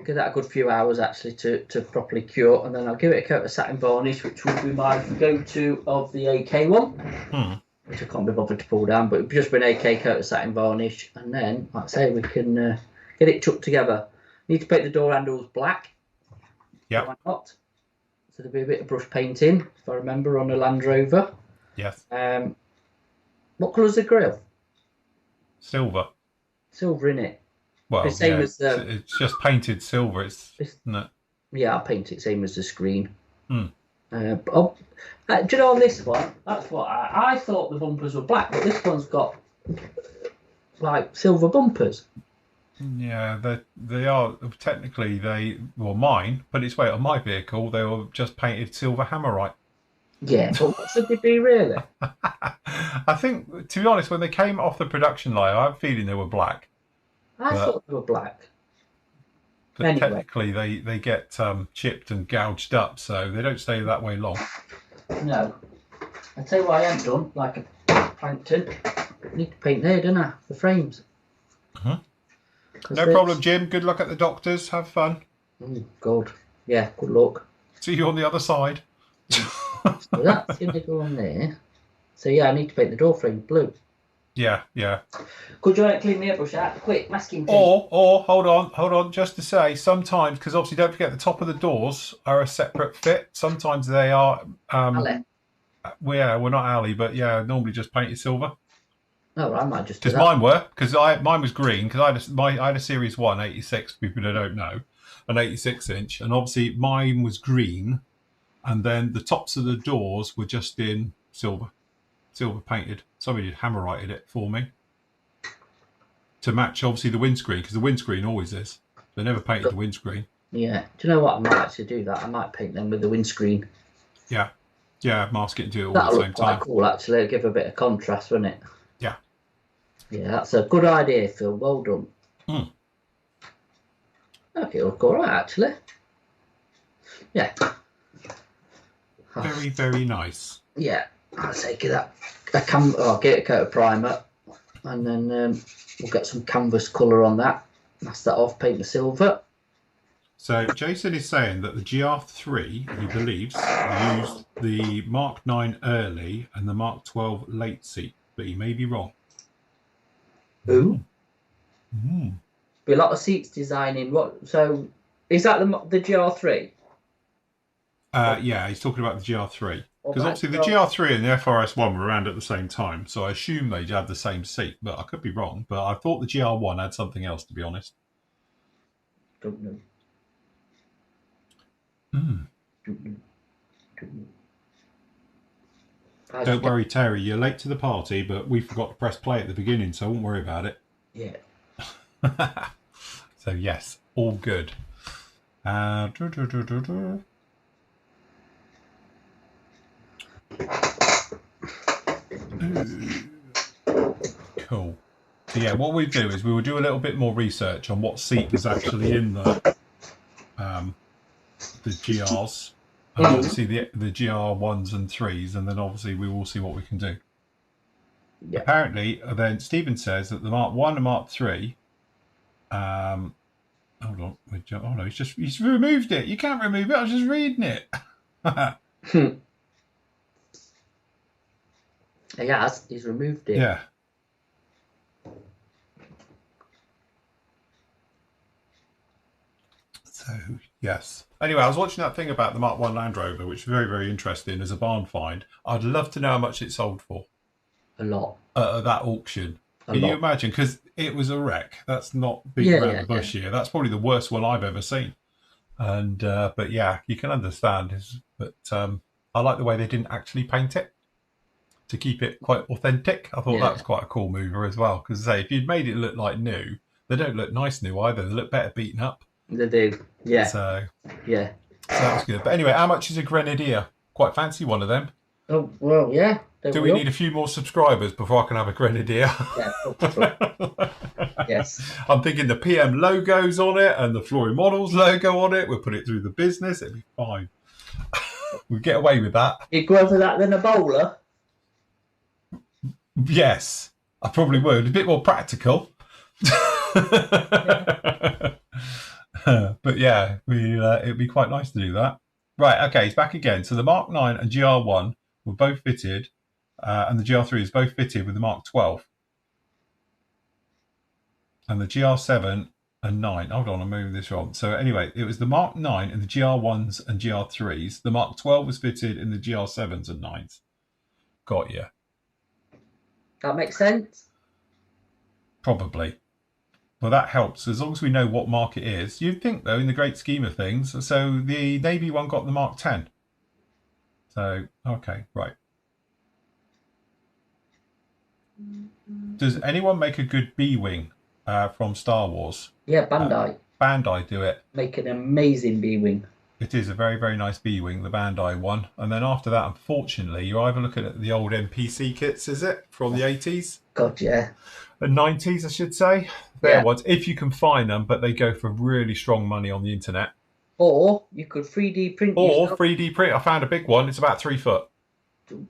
Give that a good few hours, actually, to properly cure. And then I'll give it a coat of satin varnish, which will be my go-to of the AK one. Which I can't be bothered to pull down, but it'll just be an AK coat of satin varnish. And then, like I say, we can get it chucked together. Need to paint the door handles black. Yeah. Why not? So there'll be a bit of brush painting, if I remember, on a Land Rover. Yes. What colour's the grille? Silver. Silver, in it. Well, the same as it's just painted silver. Isn't it? Yeah, I'll paint it same as the screen. Do you know, on this one, that's what I thought the bumpers were black, but this one's got like silver bumpers. Yeah, they are technically mine, but it's on my vehicle. They were just painted silver hammerite. Yeah, but what should they be really? I think, to be honest, when they came off the production line, I have a feeling they were black. I thought they were black. But anyway. Technically, they get chipped and gouged up, so they don't stay that way long. No. I'll tell you what I haven't done, like a plankton. I need to paint there, don't I? The frames. No problem, Jim. Good luck at the doctors. Have fun. God. Yeah, good luck. See you on the other side. So that's going to go on there. So yeah, I need to paint the door frame blue. Yeah. Could you clean the airbrush out? Quick, masking tape. Or hold on, just to say, sometimes, because obviously don't forget the top of the doors are a separate fit. Sometimes they are. Alley. We're not alley, but yeah, normally just painted silver. Oh, I might just. Because mine were, mine was green, because I had a Series 1 86, people that don't know, an 86-inch, and obviously mine was green, and then the tops of the doors were just in silver painted. Somebody had hammerite it for me to match, obviously, the windscreen, because the windscreen always is. They never painted the windscreen. Yeah. Do you know what? I might actually do that. I might paint them with the windscreen. Yeah, mask it and do it all That'll at the same time. That'll look quite cool, actually. It'll give a bit of contrast, won't it? Yeah. Yeah, that's a good idea, Phil. Well done. Okay, it'll look all right, actually. Yeah. Very, very nice. Yeah, I'll take that. I'll get a coat of primer, and then we'll get some canvas colour on that. Mask that off, paint the silver. So Jason is saying that the GR3, he believes, used the Mark 9 early and the Mark 12 late seat, but he may be wrong. Ooh. Be a lot of seats designing. What? So is that the GR3? Yeah, he's talking about the GR3. Because obviously the GR3 and the FRS1 were around at the same time, so I assume they had the same seat, but I could be wrong. But I thought the GR1 had something else, to be honest. Don't know. Don't worry, Terry, you're late to the party, but we forgot to press play at the beginning, so I won't worry about it. Yeah. So yes, all good. Cool. So yeah, what we do is we will do a little bit more research on what seat was actually in the GRs, and obviously the GR1s and 3s, and then obviously we will see what we can do. Yeah. Apparently, then Stephen says that the Mark 1 and Mark 3. Hold on. Oh no, he's removed it. You can't remove it. I was just reading it. He has. He's removed it. Yeah. So, yes. Anyway, I was watching that thing about the Mark 1 Land Rover, which is very, very interesting as a barn find. I'd love to know how much it sold for. A lot. At that auction. Can you imagine? Because it was a wreck. That's not beating around the bush here. That's probably the worst one I've ever seen. And but yeah, you can understand. But I like the way they didn't actually paint it to keep it quite authentic. I thought that was quite a cool mover as well. Because say if you'd made it look like new, they don't look nice new either. They look better beaten up. They do. Yeah. So that was good. But anyway, how much is a Grenadier? Quite fancy one of them. Oh well, yeah. Do we need a few more subscribers before I can have a Grenadier? Yeah, probably. Yes. I'm thinking the PM logo's on it and the Flory Models logo on it. We'll put it through the business. It'll be fine. We'll get away with that. You'd go for that than a bowler? Yes, I probably would. A bit more practical. But yeah, it'd be quite nice to do that. Right, okay, it's back again. So the Mark 9 and GR1 were both fitted, and the GR3 is both fitted with the Mark 12. And the GR7 and 9. Hold on, I'm moving this wrong. So anyway, it was the Mark 9 and the GR1s and GR3s. The Mark 12 was fitted in the GR7s and 9s. Got you. That makes sense? Probably. Well, that helps as long as we know what mark it is. You'd think, though, in the great scheme of things. So the Navy one got the Mark 10. So, okay, right. Does anyone make a good B-Wing from Star Wars? Yeah, Bandai. Bandai do it. Make an amazing B-Wing. It is a very, very nice B-Wing, the Bandai one. And then after that, unfortunately, you're either looking at the old NPC kits, is it? From the 80s? God, yeah. The 90s, I should say. They're ones, if you can find them, but they go for really strong money on the internet. Or you could 3D print. Or 3D print. I found a big one. It's about 3 foot.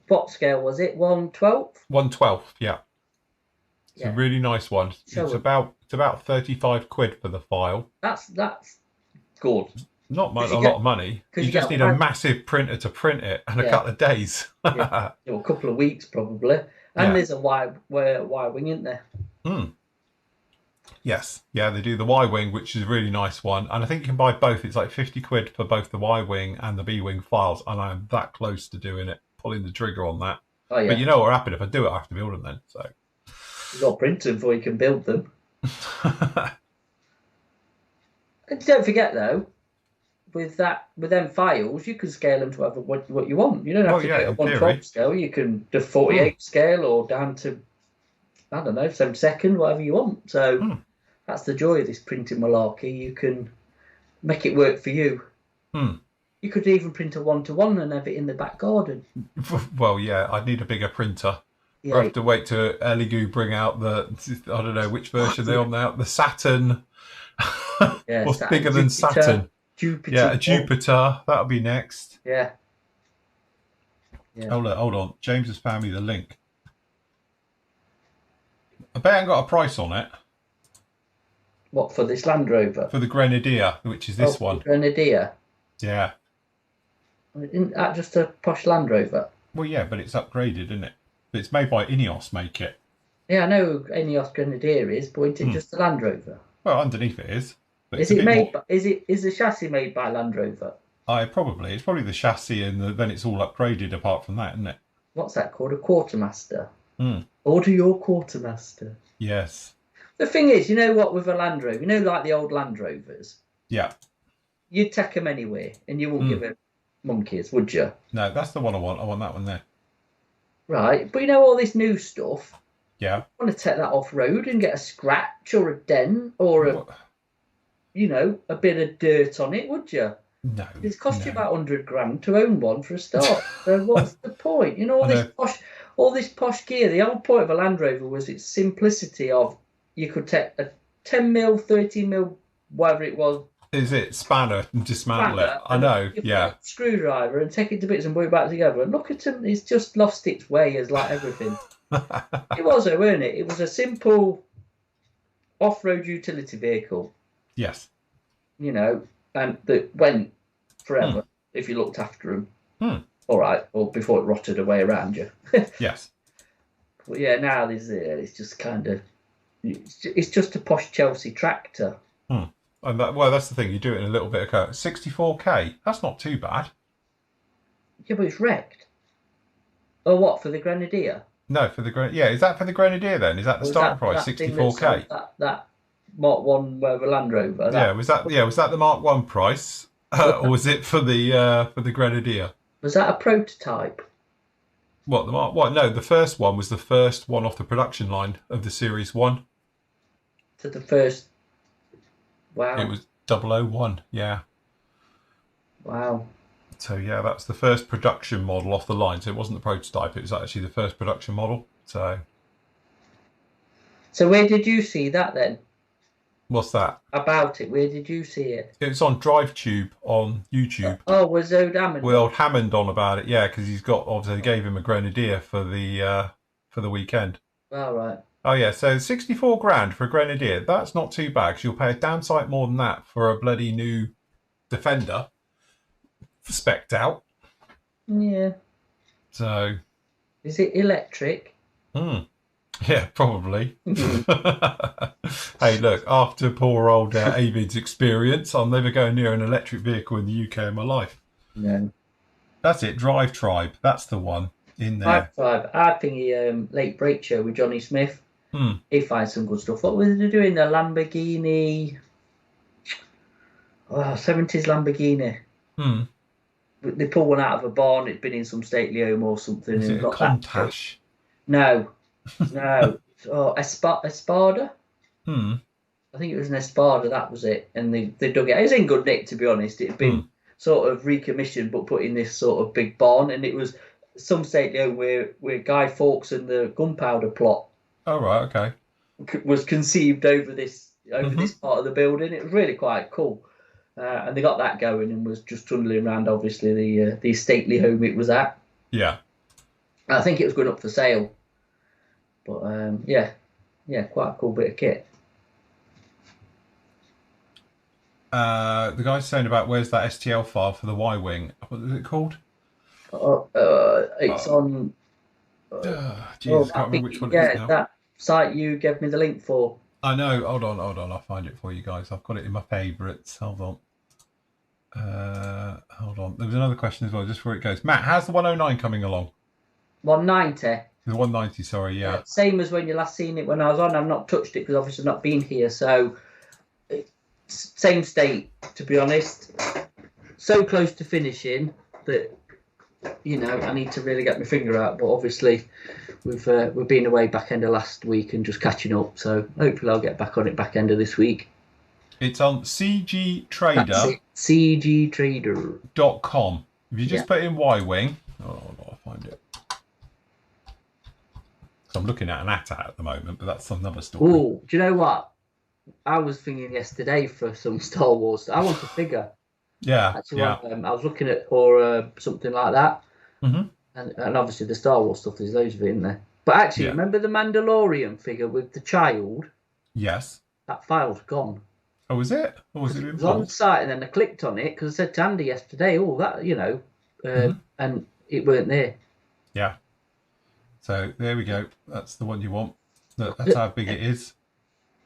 What scale was it? 1/12? 1/12, yeah. It's a really nice one. It's about £35 for the file. That's good. Not a lot of money. You just need a massive printer to print it and a couple of days. A couple of weeks probably. And there's a Y wing, isn't there? Yes. Yeah, they do the Y-Wing, which is a really nice one. And I think you can buy both. It's like £50 for both the Y-Wing and the B-Wing files. And I'm that close to doing it, pulling the trigger on that. Oh, yeah. But you know what happened? If I do it, I have to build them then. So you've got to print them before you can build them. And don't forget, though, with them files, you can scale them to whatever what you want. You don't have to get a 1/12 scale. You can do 48 scale or down to, I don't know, 7/2, whatever you want. So that's the joy of this printing malarkey. You can make it work for you. You could even print a 1-to-1 and have it in the back garden. Well, yeah, I'd need a bigger printer. Yeah. I have to wait till Elegoo bring out the, I don't know which version they're on now, the Saturn. Yeah, what's Saturn, bigger than Saturn? Jupiter. Yeah, a Jupiter. That'll be next. Yeah. Hold on. James has found me the link. I bet I ain't got a price on it. What, for this Land Rover? For the Grenadier, which is this one. Grenadier? Yeah. Isn't that just a posh Land Rover? Well, yeah, but it's upgraded, isn't it? It's made by Ineos, make it. Yeah, I know Ineos Grenadier is, but it's just a Land Rover. Well, underneath it is. But is it made? Is the chassis made by Land Rover? It's probably the chassis, and then it's all upgraded. Apart from that, isn't it? What's that called? A quartermaster. Order your quartermaster. Yes. The thing is, you know what? With a Land Rover, like the old Land Rovers. Yeah. You'd take them anywhere, and you wouldn't give it monkeys, would you? No, that's the one I want. I want that one there. Right, but all this new stuff. Yeah. I want to take that off road and get a scratch or a dent or a bit of dirt on it, would you? No. It's cost you about £100 to own one for a start. So what's the point? All this posh gear. The whole point of a Land Rover was its simplicity of you could take a 10mm, 30mm, whatever it was. Is it spanner and dismantle it? I know, yeah. Screwdriver and take it to bits and put it back together. And look at it, it's just lost its way as like everything. It was, weren't it? It was a simple off-road utility vehicle. Yes. And that went forever if you looked after them. All right, or before it rotted away around you. Yes. But yeah, now it's just kind of, it's just a posh Chelsea tractor. And that's the thing. You do it in a little bit of code. 64k. That's not too bad. Yeah, but it's wrecked. Oh, what, for the Grenadier? No, for the Grenadier. Yeah, is that for the Grenadier then? Is that the starting price? 64k. That Mark 1 Land Rover. Was that the Mark 1 price, or was it for the Grenadier? Was that a prototype? What the Mark? What? No, the first one was the first one off the production line of the Series 1. To the first. It Wow. was 001. Yeah. Wow. So yeah, that's the first production model off the line. So it wasn't the prototype; it was actually the first production model. So where did you see that then? what's that? About it? Where did you see it? It was on DriveTube on YouTube. Oh, was Ode Hammond? With old Hammond on about it, yeah, because he's got obviously they gave him a Grenadier for the weekend. All right. Oh yeah, so 64 grand for a Grenadier. That's not too bad. Cause you'll pay a damn sight more than that for a bloody new Defender, spec'd out. Yeah. So. Is it electric? Yeah, probably. Hey, look, after poor old Avid's experience, I'm never going near an electric vehicle in the UK in my life. No. That's it, Drive Tribe. That's the one in there. Drive Tribe. I think he Late Break Show with Johnny Smith. He finds some good stuff. What were they doing? The Lamborghini. Oh, 70s Lamborghini. They pull one out of a barn. It's been in some stately home or something. Is it a Countach? No. Oh, Espada. I think it was an Espada. That was it. And they dug it. It was in good nick, to be honest. It had been sort of recommissioned, but put in this sort of big barn. And it was some stately home where Guy Fawkes and the gunpowder plot. Oh right, okay. Was conceived over this part of the building. It was really quite cool. And they got that going and was just trundling around, obviously, the stately home it was at. Yeah. I think it was going up for sale. But, yeah, quite a cool bit of kit. The guy's saying about where's that STL file for the Y-Wing. What is it called? It's on... Jesus, I can't remember which one it is now. That site you gave me the link for. I know. Hold on. I'll find it for you guys. I've got it in my favourites. Hold on. There was another question as well, just before it goes. Matt, how's the 109 coming along? 190. The 190, sorry, yeah. Same as when you last seen it when I was on. I've not touched it because obviously I've not been here. So, same state, to be honest. So close to finishing that, I need to really get my finger out. But obviously, we've been away back end of last week and just catching up. So hopefully I'll get back on it back end of this week. It's on CG Trader. CGtrader.com. If you just put in Y-Wing, I'll find it. So I'm looking at an ATA at the moment, but that's another story. Oh, do you know what? I was thinking yesterday for some Star Wars. I want a figure. Yeah. Actually, I was looking at something like that. And obviously the Star Wars stuff, there's loads of it in there. But actually, remember the Mandalorian figure with the child? Yes. That file's gone. Oh, was it? Or was it was on the site, and then I clicked on it because I said to Andy yesterday, and it weren't there. Yeah. So there we go. That's the one you want. Look, that's how big it is.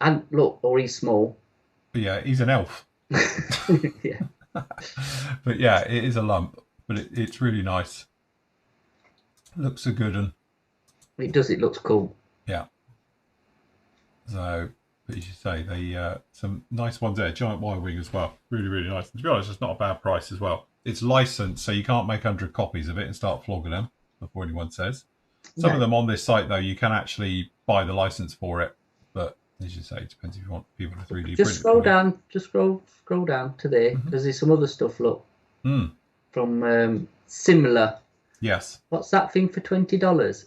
And look, or he's small. But yeah, he's an elf. Yeah. But yeah, it is a lump, but it's really nice. Looks a good one. It does. It looks cool. Yeah. So, but you should say they some nice ones there. Giant Y-Wing as well. Really, really nice. And to be honest, it's not a bad price as well. It's licensed, so you can't make 100 copies of it and start flogging them before anyone says. Some of them on this site, though, you can actually buy the license for it. But as you say, it depends if you want people to 3D print it. Just scroll down. Just scroll down to there because there's some other stuff. Look, from similar. Yes. What's that thing for $20?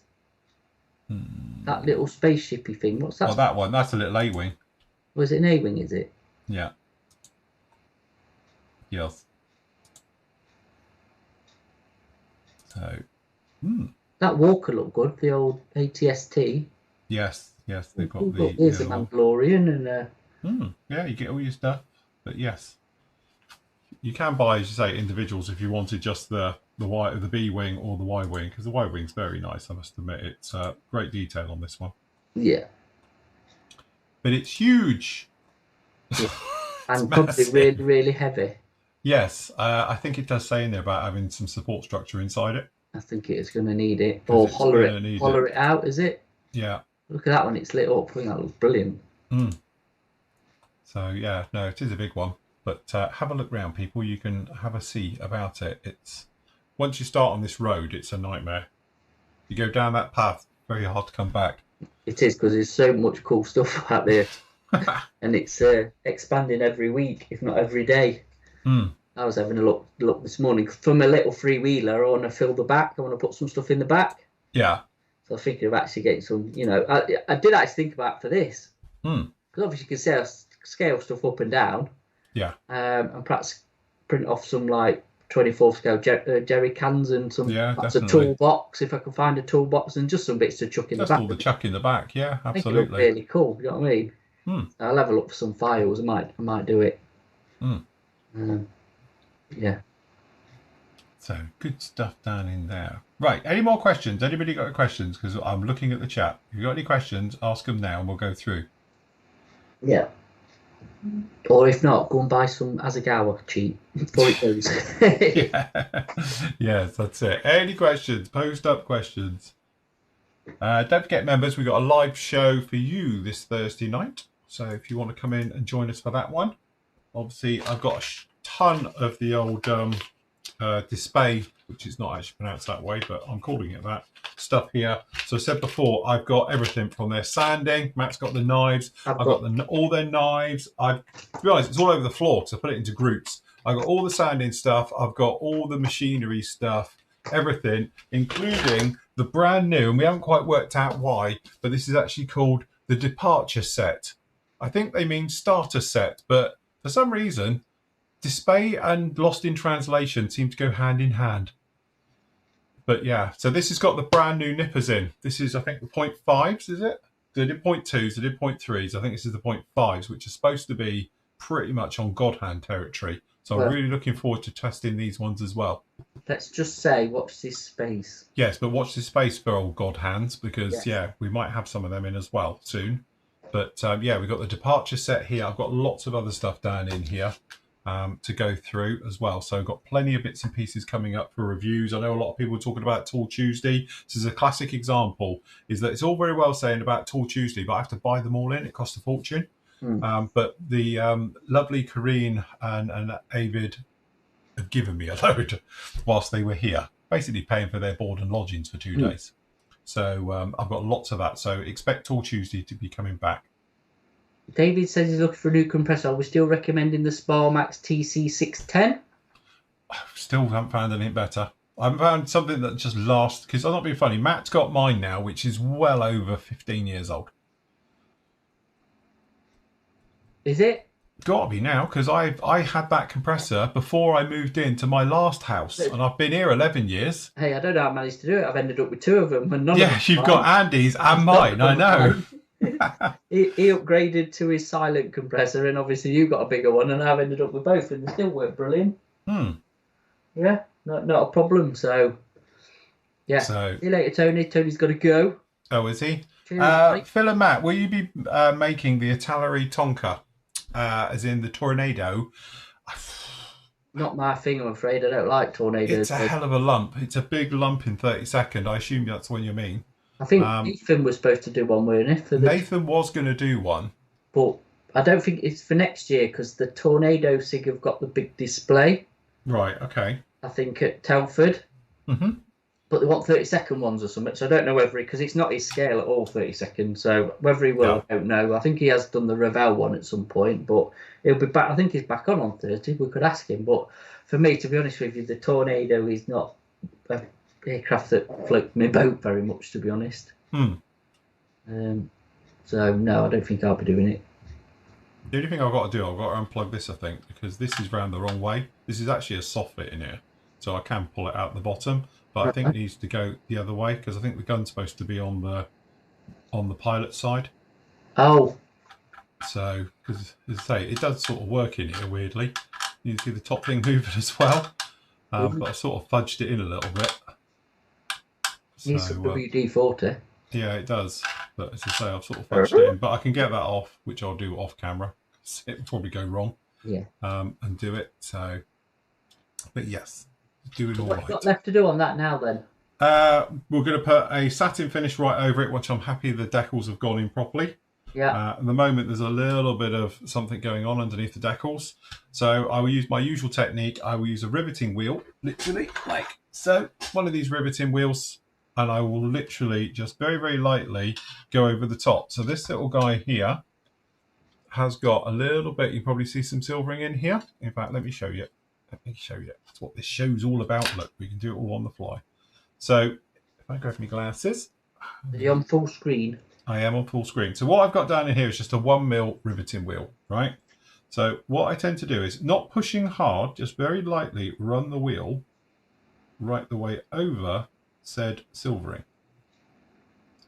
That little spaceshipy thing. What's that? Oh, that one. That's a little A-wing. Was it an A-wing? Is it? Yeah. Yes. So. That Walker looked good. The old ATST. Yes. They've got the. There's the Mandalorian and. Yeah, you get all your stuff. But yes, you can buy, as you say, individuals if you wanted just the B-wing or the Y-wing, because the Y-wing's very nice. I must admit, it's great detail on this one. Yeah. But it's huge. Yeah. And probably really, really heavy. Yes, I think it does say in there about having some support structure inside it. I think it is going to need it. Or holler it out, is it? Yeah. Look at that one, it's lit up. I think that looks brilliant. So, yeah, no, it is a big one. But have a look round, people. You can have a see about it. It's once you start on this road, it's a nightmare. You go down that path, very hard to come back. It is, because there's so much cool stuff out there. And it's expanding every week, if not every day. I was having a look this morning. For my little three-wheeler, I want to fill the back. I want to put some stuff in the back. Yeah. So I'm thinking of actually getting some, I did actually think about for this. Because obviously you can scale stuff up and down. Yeah. And perhaps print off some like 24 scale jerry cans and some a toolbox, if I can find a toolbox, and just some bits to chuck in the back. Just all the chuck in the back, yeah, absolutely. I think it really cool, you know what I mean? I'll have a look for some files. I might do it. Yeah. So good stuff down in there. Right, any more questions? Anybody got any questions? Because I'm looking at the chat. If you've got any questions, ask them now and we'll go through. Yeah. Or if not, go and buy some Asagawa cheap before it goes. Yes, that's it. Any questions? Post up questions. Don't forget, members, we've got a live show for you this Thursday night. So if you want to come in and join us for that one. Obviously, I've got a ton of the old display, which is not actually pronounced that way, but I'm calling it that, stuff here. So I said before, I've got everything from their sanding. Matt's got the knives. I've got all their knives. To be honest, it's all over the floor because I put it into groups. I've got all the sanding stuff. I've got all the machinery stuff, everything, including the brand new, and we haven't quite worked out why, but this is actually called the departure set. I think they mean starter set, but for some reason, display and lost in translation seem to go hand in hand. But yeah, so this has got the brand new nippers in. This is, I think, the 0.5s, is it? They did 0.2s, they did 0.3s. I think this is the 0.5s, which is supposed to be pretty much on God hand territory. So I'm really looking forward to testing these ones as well. Let's just say, watch this space. Yes, but watch this space for old God hands, because, we might have some of them in as well soon. But, we've got the departure set here. I've got lots of other stuff down in here to go through as well. So I've got plenty of bits and pieces coming up for reviews. I know a lot of people are talking about Tool Tuesday. This is a classic example, is that it's all very well saying about Tool Tuesday, but I have to buy them all in. It costs a fortune. But the lovely Corrine and Avid have given me a load whilst they were here, basically paying for their board and lodgings for 2 days. So I've got lots of that. So expect Tool Tuesday to be coming back. David says he's looking for a new compressor. Are we still recommending the Sparmax TC610? I still haven't found anything better. I haven't found something that just lasts, because I'm not being funny. Matt's got mine now, which is well over 15 years old. Is it? Got to be now, because I had that compressor before I moved into my last house, and I've been here 11 years. Hey, I don't know how I managed to do it. I've ended up with 2 of them. And none of them you've got Andy's and mine, I know. He upgraded to his silent compressor, and obviously you got a bigger one, and I've ended up with both, and they still work brilliant. Yeah, not a problem. So, yeah. See you later, Tony. Tony's got to go. Oh, is he? Cheers, Phil and Matt, will you be making the Italeri Tonka, as in the Tornado? Not my thing, I'm afraid. I don't like tornadoes. It's a hell of a lump. It's a big lump in 32nd. I assume that's what you mean. I think Nathan was supposed to do one, weren't he? Nathan was going to do one. But I don't think it's for next year, because the Tornado SIG have got the big display. Right, okay. I think at Telford. But they want 32nd ones or something, so I don't know whether because it's not his scale at all, 32nd. So whether he will, I don't know. I think he has done the Revell one at some point, but he'll be back. I think he's back on 30. We could ask him. But for me, to be honest with you, the Tornado is not a aircraft that floats my boat very much, to be honest. So no, I don't think I'll be doing it. The only thing I've got to do, I've got to unplug this, I think, because this is round the wrong way. This is actually a soffit in here, so I can pull it out the bottom, but I think it needs to go the other way, because I think the gun's supposed to be on the pilot side. Oh. So, because as I say, it does sort of work in here weirdly. You can see the top thing moving as well, but I sort of fudged it in a little bit. So, needs some WD-40. Yeah, it does. But as I say, I've sort of fudged it in. But I can get that off, which I'll do off camera. It will probably go wrong. Yeah. And do it. So, but yes, doing all right. What left to do on that now then? We're going to put a satin finish right over it, which I'm happy the decals have gone in properly. Yeah. At the moment, there's a little bit of something going on underneath the decals. So I will use my usual technique. I will use a riveting wheel, literally like So one of these riveting wheels, and I will literally just very, very lightly go over the top. So this little guy here has got a little bit, you probably see some silvering in here. In fact, let me show you. Let me show you. That's what this show's all about. Look, we can do it all on the fly. So if I grab my glasses. Are you on full screen? I am on full screen. So what I've got down in here is just a 1mm riveting wheel, right? So what I tend to do is not pushing hard, just very lightly run the wheel right the way over said silvering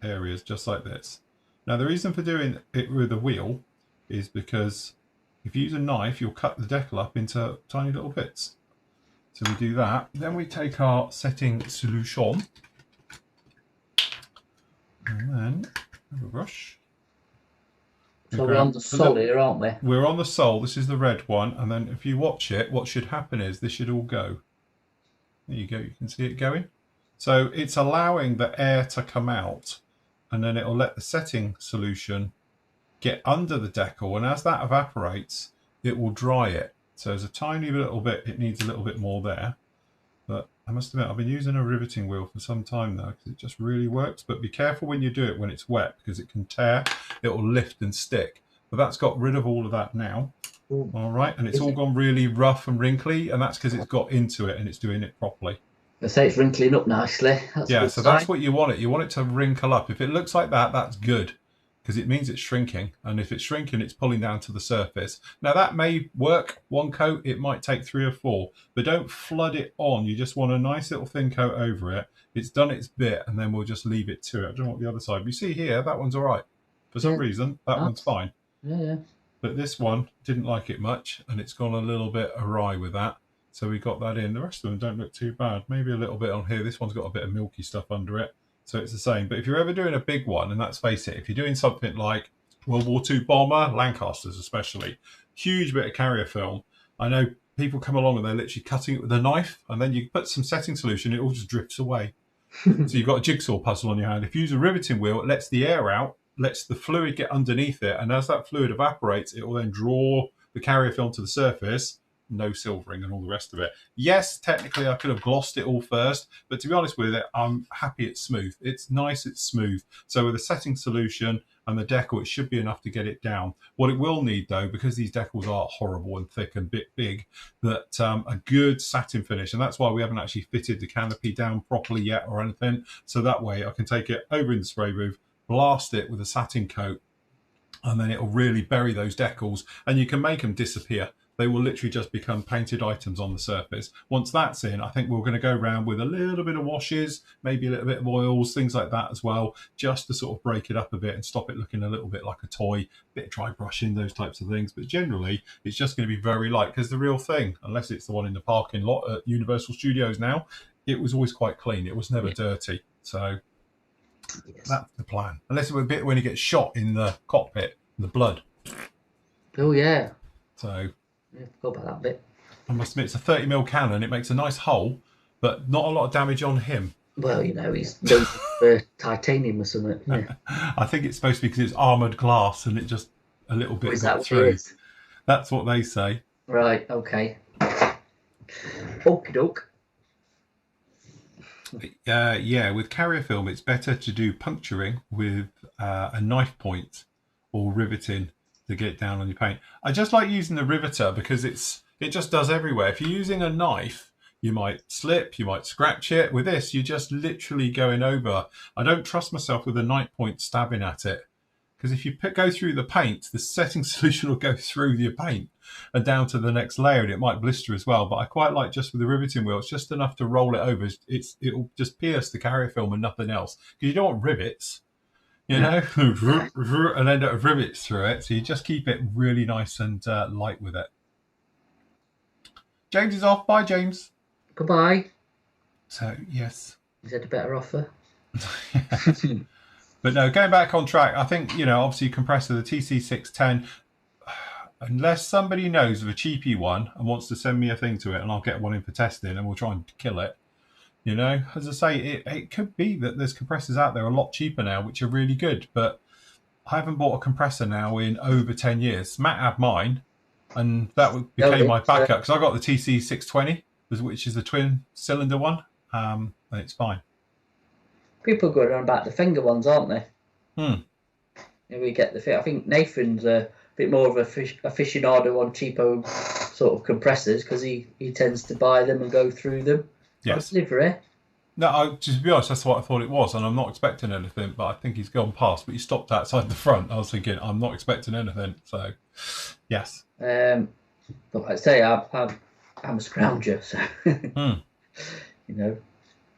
areas, just like this. Now the reason for doing it with a wheel is because if you use a knife, you'll cut the decal up into tiny little bits. So we do that. Then we take our setting solution and then have a brush. So we're on the sole here, aren't we? We're on the sole. This is the red one. And then if you watch it, what should happen is this should all go. There you go. You can see it going. So it's allowing the air to come out, and then it'll let the setting solution get under the decal. And as that evaporates, it will dry it. So there's a tiny little bit. It needs a little bit more there. But I must admit, I've been using a riveting wheel for some time now because it just really works. But be careful when you do it when it's wet because it can tear, it will lift and stick. But that's got rid of all of that now. Ooh. All right, and it's all gone really rough and wrinkly, and that's because it's got into it and it's doing it properly. I say it's wrinkling up nicely. That's that's what you want it. You want it to wrinkle up. If it looks like that, that's good because it means it's shrinking. And if it's shrinking, it's pulling down to the surface. Now that may work one coat. It might take 3 or 4, but don't flood it on. You just want a nice little thin coat over it. It's done its bit, and then we'll just leave it to it. I don't know what the other side. But you see here, that one's all right. For some reason, that one's fine. Yeah. But this one didn't like it much, and it's gone a little bit awry with that. So we got that in. The rest of them don't look too bad. Maybe a little bit on here. This one's got a bit of milky stuff under it. So it's the same. But if you're ever doing a big one, and let's face it, if you're doing something like World War II bomber, Lancasters especially, huge bit of carrier film, I know people come along and they're literally cutting it with a knife, and then you put some setting solution, it all just drifts away. So you've got a jigsaw puzzle on your hand. If you use a riveting wheel, it lets the air out, lets the fluid get underneath it, and as that fluid evaporates, it will then draw the carrier film to the surface. No silvering and all the rest of it. Yes, technically I could have glossed it all first, but to be honest with it, I'm happy it's smooth. It's nice, it's smooth. So with a setting solution and the decal, it should be enough to get it down. What it will need though, because these decals are horrible and thick and big, that a good satin finish, and that's why we haven't actually fitted the canopy down properly yet or anything. So that way I can take it over in the spray booth, blast it with a satin coat, and then it'll really bury those decals, and you can make them disappear. They will literally just become painted items on the surface. Once that's in, I think we're going to go around with a little bit of washes, maybe a little bit of oils, things like that as well, just to sort of break it up a bit and stop it looking a little bit like a toy, bit of dry brushing, those types of things. But generally, it's just going to be very light because the real thing, unless it's the one in the parking lot at Universal Studios now, it was always quite clean. It was never dirty. So that's the plan. Unless it was a bit when he gets shot in the cockpit, the blood. Oh, yeah. So... yeah, forgot about that bit. I must admit, it's a 30mm cannon. It makes a nice hole, but not a lot of damage on him. Well, you know, he's made for titanium or something. Yeah. I think it's supposed to be because it's armoured glass and it just a little bit got through. That's what they say. Right, okay. Okie doke. Yeah, with carrier film, it's better to do puncturing with a knife point or riveting to get down on your paint. I just like using the riveter because it just does everywhere. If you're using a knife, you might slip, you might scratch it. With this, you're just literally going over. I don't trust myself with a knife point stabbing at it because if you go through the paint, the setting solution will go through your paint and down to the next layer, and it might blister as well. But I quite like just with the riveting wheel, it's just enough to roll it over. It'll just pierce the carrier film and nothing else because you don't want rivets. You know, and end up with rivets through it. So you just keep it really nice and light with it. James is off. Bye, James. Goodbye. So, yes. Is that a better offer? But no, going back on track, I think, you know, obviously compressor, the TC610, unless somebody knows of a cheapy one and wants to send me a thing to it and I'll get one in for testing and we'll try and kill it. You know, as I say, it could be that there's compressors out there a lot cheaper now, which are really good. But I haven't bought a compressor now in over 10 years. Matt had mine, and that became my backup because I got the TC620, which is the twin cylinder one. and it's fine. People go on about the finger ones, aren't they? Hmm. We get the fit. I think Nathan's a bit more of a aficionado on cheapo sort of compressors because he tends to buy them and go through them. Yes. Livery. No, to be honest, that's what I thought it was, and I'm not expecting anything. But I think he's gone past. But he stopped outside the front. I was thinking, I'm not expecting anything. So, yes. But like I say, I'm a scrounger, so you know.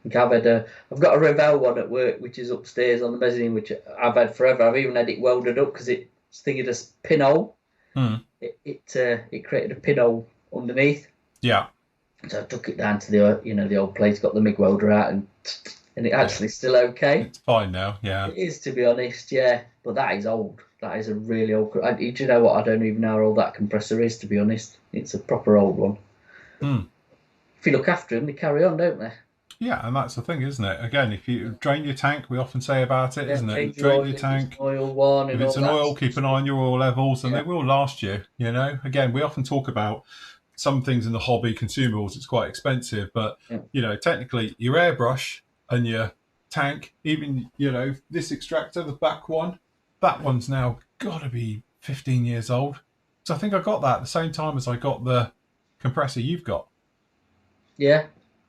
I've got a Revell one at work, which is upstairs on the mezzanine, which I've had forever. I've even had it welded up because it's thinking a pinhole. It created a pinhole underneath. Yeah. So I took it down to the old place, got the MIG welder out, and it actually still okay. It's fine now. Yeah. It is, to be honest. Yeah, but that is old. That is a really old. Do you know what? I don't even know how old that compressor is, to be honest. It's a proper old one. If you look after them, they carry on, don't they? Yeah, and that's the thing, isn't it? Again, if you drain your tank, we often say about it, isn't it? Drain your tank. Oil one. If it's an oil, keep an eye on your oil levels, and they will last you. You know. Again, we often talk about some things in the hobby, consumables. It's quite expensive, but technically, your airbrush and your tank, even this extractor, the back one, that one's now got to be 15 years old. So I think I got that at the same time as I got the compressor you've got. Yeah.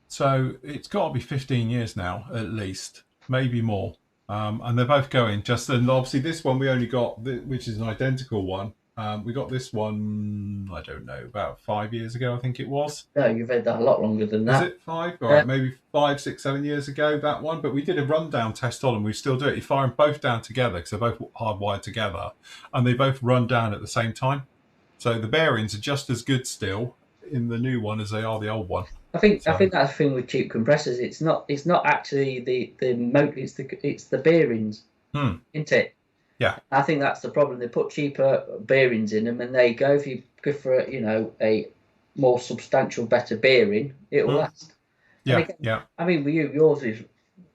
So it's got to be 15 years now, at least, maybe more. And they're both going. And obviously this one we only got, which is an identical one. We got this one, I don't know, about 5 years ago, I think it was. No, you've had that a lot longer than that. Is it 5? All right, maybe 5, 6, 7 years ago, that one. But we did a rundown test on them. We still do it. You fire them both down together because they're both hardwired together. And they both run down at the same time. So the bearings are just as good still in the new one as they are the old one. I think that's the thing with cheap compressors. It's not actually the motor. It's the bearings, isn't it? Yeah. I think that's the problem. They put cheaper bearings in them, and they go. If you go for a more substantial, better bearing, it'll last. Yeah. Again, I mean, with yours is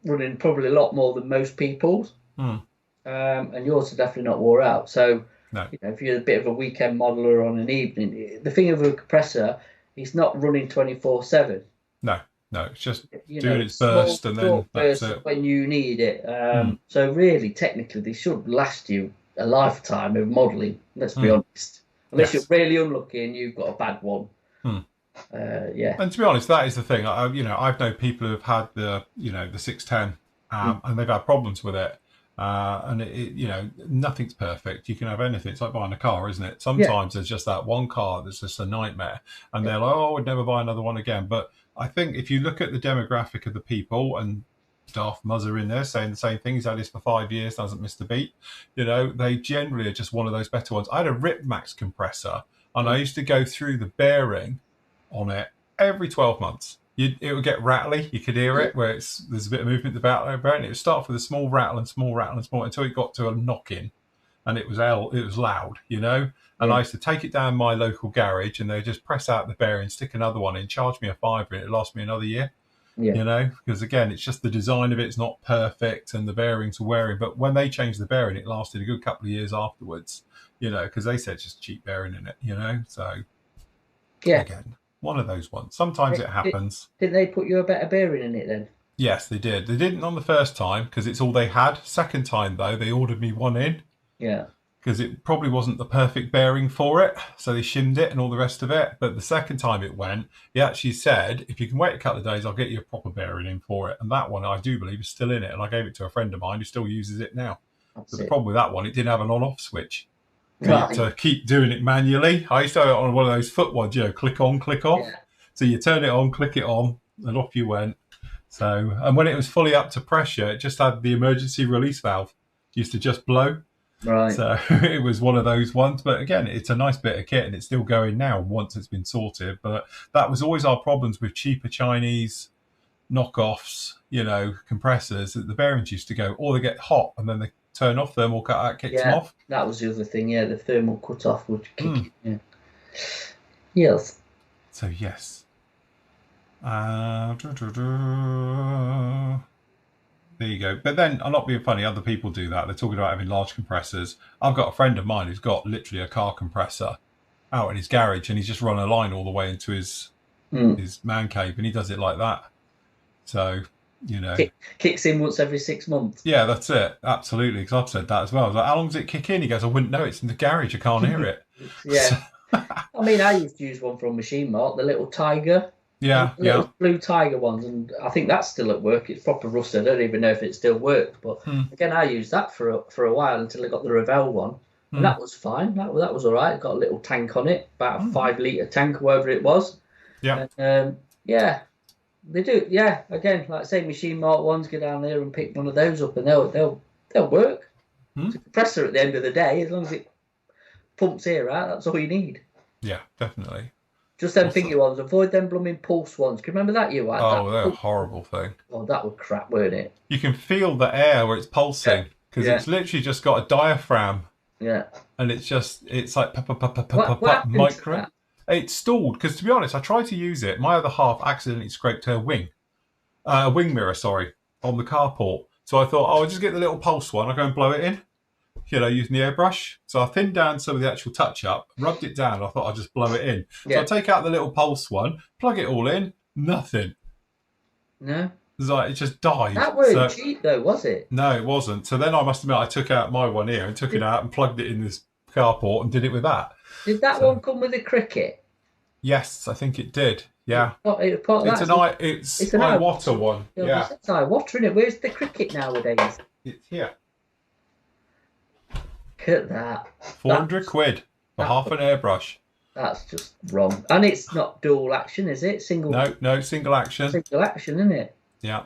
running probably a lot more than most people's, and yours are definitely not wore out. So, if you're a bit of a weekend modeler on an evening, the thing of a compressor. It's not running 24/7. No, it's just doing its burst and then that's it. When you need it. So really, technically, they should last you a lifetime of modelling. Let's be honest. Unless you're really unlucky and you've got a bad one. And to be honest, that is the thing. I've known people who've had the 610 and they've had problems with it. And nothing's perfect. You can have anything. It's like buying a car, isn't it? Sometimes there's just that one car that's just a nightmare, and they're like, "Oh, I would never buy another one again." But I think if you look at the demographic of the people, and Darth Muzzer in there saying the same thing, he's had this for 5 years, hasn't missed a beat. They generally are just one of those better ones. I had a Rip Max compressor, and I used to go through the bearing on it every 12 months. It would get rattly. You could hear it where there's a bit of movement about it. And it would start with a small rattle and small rattle and small until it got to a knock-in, and it was loud, And I used to take it down my local garage, and they just press out the bearing, stick another one in, charge me a £5, and it lasts me another year. Because again, it's just the design of it's not perfect, and the bearings are wearing. But when they changed the bearing, it lasted a good couple of years afterwards. Because they said it's just cheap bearing in it. So again. One of those ones. Sometimes it happens. Did they put you a better bearing in it then? Yes, they did. They didn't on the first time because it's all they had. Second time, though, they ordered me one in. Yeah. Because it probably wasn't the perfect bearing for it. So they shimmed it and all the rest of it. But the second time it went, he actually said, if you can wait a couple of days, I'll get you a proper bearing in for it. And that one, I do believe, is still in it. And I gave it to a friend of mine who still uses it now. But the problem with that one, it didn't have an on-off switch. To keep doing it manually. I used to have it on one of those foot ones, click on, click off. Yeah. So you turn it on, click it on, and off you went. So, and when it was fully up to pressure, it just had the emergency release valve. It used to just blow. Right. So it was one of those ones. But again, it's a nice bit of kit, and it's still going now once it's been sorted. But that was always our problems with cheaper Chinese knockoffs, compressors. The bearings used to go, or they get hot, and then they turn off, thermal cut kicks them off. That was the other thing, the thermal cut off would kick it. Yes. So yes. There you go. But then, I'm not being funny, other people do that. They're talking about having large compressors. I've got a friend of mine who's got literally a car compressor out in his garage, and he's just run a line all the way into his man cave, and he does it like that. So, you know. Kicks in once every 6 months. Yeah, that's it. Absolutely. Because I've said that as well. I was like, how long does it kick in? He goes, I wouldn't know. It's in the garage. I can't hear it. Yeah. I mean, I used to use one from Machine Mart, the little Tiger. Yeah, the little blue Tiger ones, and I think that's still at work. It's proper rusted. I don't even know if it still works. But again, I used that for a while until I got the Revell one, and that was fine. That was all right. It got a little tank on it, about a 5-litre tank, or whatever it was. Yeah. And, yeah, they do. Yeah, again, like I say, Machine Mart ones, go down there and pick one of those up, and they'll work. It's a compressor at the end of the day, as long as it pumps air out. That's all you need. Yeah, definitely. Just them thingy ones. Avoid them blooming pulse ones. Can you remember that you had? Oh, they're a horrible thing. Oh, that was crap, weren't it? You can feel the air where it's pulsing because it's literally just got a diaphragm. Yeah. And it's like what micro. It stalled because, to be honest, I tried to use it. My other half accidentally scraped her wing mirror, on the carport. So I thought, I'll just get the little pulse one. I'll go and blow it in. Using the airbrush. So I thinned down some of the actual touch-up, rubbed it down. I thought I'd just blow it in. So I take out the little pulse one, plug it all in, nothing. No. It's like it just died. That wasn't cheap, though, was it? No, it wasn't. So then I must admit I took out my one here and took it out and plugged it in this carport and did it with that. Did that one come with a cricket? Yes, I think it did. Yeah. It's an iWater one. Yeah. It's iWater, isn't it? Where's the cricket nowadays? It's here. Look at that. 400 quid for half an airbrush. That's just wrong. And it's not dual action, is it? Single. No, single action. Single action, isn't it? Yeah.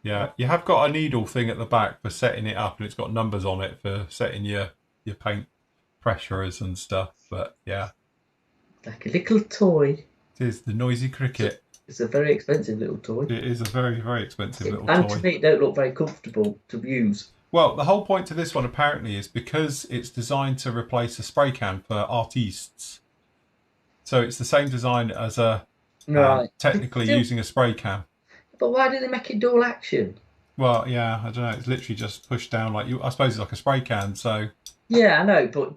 Yeah. You have got a needle thing at the back for setting it up, and it's got numbers on it for setting your paint pressures and stuff. But yeah. Like a little toy. It is the noisy cricket. It's a very expensive little toy. It is a very, very expensive little toy. And to me, it don't look very comfortable to use. Well, the whole point to this one apparently is because it's designed to replace a spray can for artistes. So it's the same design as technically using a spray can. But why do they make it dual action? Well, yeah, I don't know. It's literally just pushed down I suppose it's like a spray can. So yeah, I know, but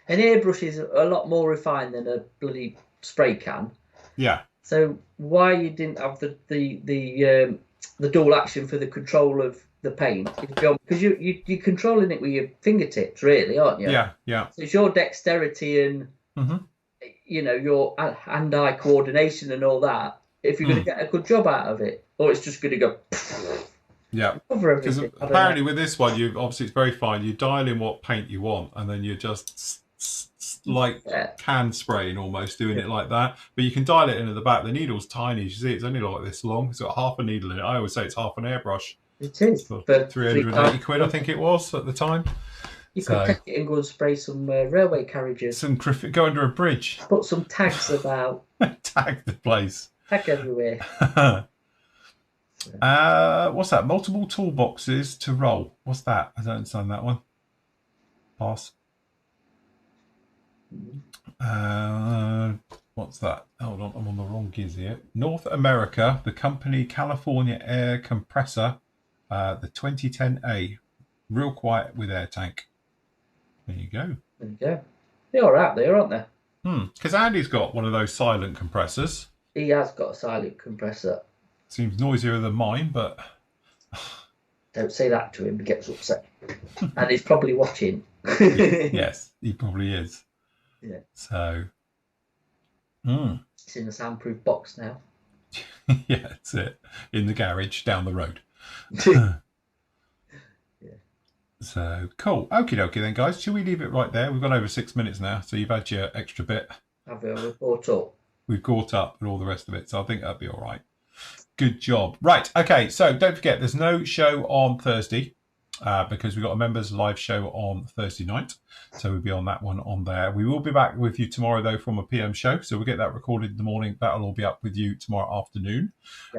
an airbrush is a lot more refined than a bloody spray can. Yeah. So why you didn't have the dual action for the control of the paint? Because you're controlling it with your fingertips, really, aren't you? Yeah, yeah. So it's your dexterity and your hand-eye coordination and all that. If you're going to get a good job out of it, or it's just going to go. Yeah. Because apparently with this one, obviously it's very fine. You dial in what paint you want, and then you just can spraying almost doing it like that. But you can dial it into the back. The needle's tiny. You see, it's only like this long. It's got half a needle in it. I always say it's half an airbrush. It is. For 380 quid, I think it was at the time. You could take it and go and spray some railway carriages. Go under a bridge. Put some tags about. Tag the place. Tag everywhere. What's that? Multiple toolboxes to roll. What's that? I don't understand that one. Pass. What's that? Hold on, I'm on the wrong giz here. North America, the company California Air Compressor, the 2010A. Real quiet with air tank. There you go. There you go. They're all right there, aren't they? Because Andy's got one of those silent compressors. He has got a silent compressor. Seems noisier than mine, but... Don't say that to him, he gets upset. And he's probably watching. Yes, he probably is. Yeah. So... It's in a soundproof box now. Yeah, that's it. In the garage down the road. Yeah. So, cool. Okie dokie then, guys. Shall we leave it right there? We've gone over 6 minutes now, so you've had your extra bit. Have we caught up? We've caught up and all the rest of it, so I think that'll be all right. Good job. Right, okay, so don't forget, there's no show on Thursday because we've got a members live show on Thursday night. So we'll be on that one on there. We will be back with you tomorrow, though, from a PM show. So we'll get that recorded in the morning. That'll all be up with you tomorrow afternoon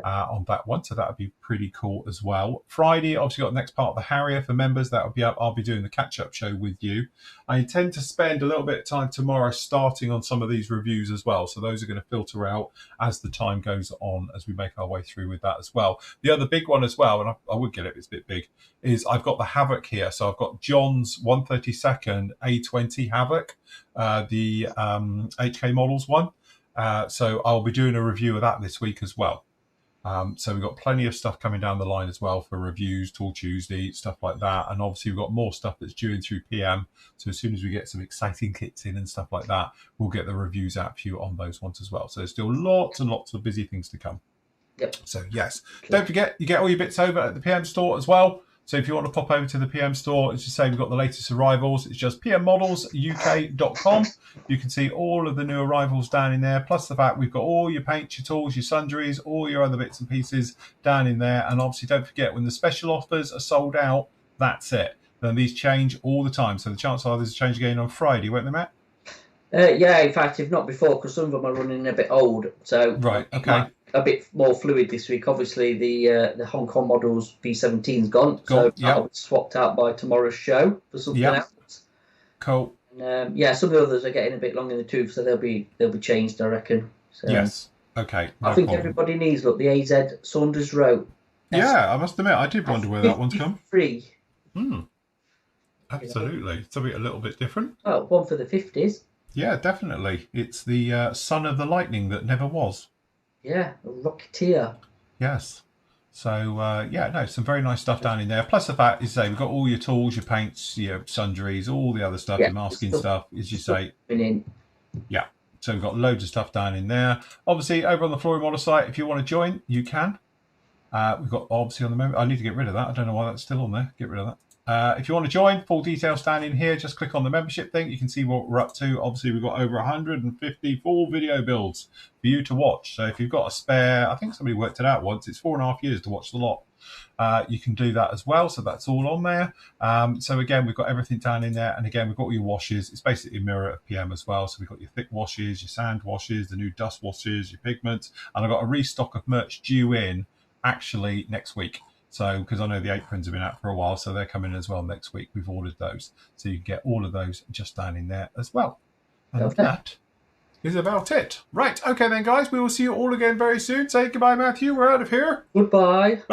on that one. So that'll be pretty cool as well. Friday, obviously got the next part of the Harrier for members. That'll be up. I'll be doing the catch-up show with you. I intend to spend a little bit of time tomorrow starting on some of these reviews as well. So those are going to filter out as the time goes on as we make our way through with that as well. The other big one as well, and I would get it, it's a bit big, is I've got the Havoc here. So I've got John's 132nd A20 Havoc, the HK Models one. So I'll be doing a review of that this week as well. So we've got plenty of stuff coming down the line as well for reviews, Tool Tuesday, stuff like that. And obviously we've got more stuff that's due in through PM. So as soon as we get some exciting kits in and stuff like that, we'll get the reviews out for you on those ones as well. So there's still lots and lots of busy things to come. Yep. So yes, don't forget, you get all your bits over at the PM store as well. So if you want to pop over to the PM store, as you say, we've got the latest arrivals. It's just pmmodelsuk.com. You can see all of the new arrivals down in there, plus the fact we've got all your paints, your tools, your sundries, all your other bits and pieces down in there. And obviously, don't forget, when the special offers are sold out, that's it. Then these change all the time. So the chances are there's a change again on Friday, won't they, Matt? Yeah, in fact, if not before, because some of them are running a bit old. So right, okay. A bit more fluid this week. Obviously, the Hong Kong models V17's gone, so that'll be swapped out by tomorrow's show for something else. Cool. And, some of the others are getting a bit long in the tooth, so they'll be changed, I reckon. So, yes. Okay. No I think problem. everybody needs the AZ Saunders Row. Yeah, I must admit, I did wonder where that one's come. Free. Absolutely, something a little bit different. Oh, one for the 50s. Yeah, definitely. It's the son of the lightning that never was. Yeah, a Rocketeer. Yes. So, some very nice stuff down in there. Plus the fact, as you say, we've got all your tools, your paints, your sundries, all the other stuff, your masking stuff, as you say. Yeah. So we've got loads of stuff down in there. Obviously, over on the Flory Model site, if you want to join, you can. We've got, obviously, on the member. I need to get rid of that. I don't know why that's still on there. Get rid of that. If you want to join, full details down in here. Just click on the membership thing. You can see what we're up to. Obviously, we've got over 150 full video builds for you to watch. So if you've got a spare, I think somebody worked it out once, it's 4.5 years to watch the lot. You can do that as well. So that's all on there. So again, we've got everything down in there. And again, we've got all your washes. It's basically a mirror of PM as well. So we've got your thick washes, your sand washes, the new dust washes, your pigments. And I've got a restock of merch due in actually next week. So, because I know the aprons have been out for a while, so they're coming as well next week. We've ordered those. So you can get all of those just down in there as well. And that is about it. Right. Okay then, guys. We will see you all again very soon. Say goodbye, Matthew. We're out of here. Goodbye.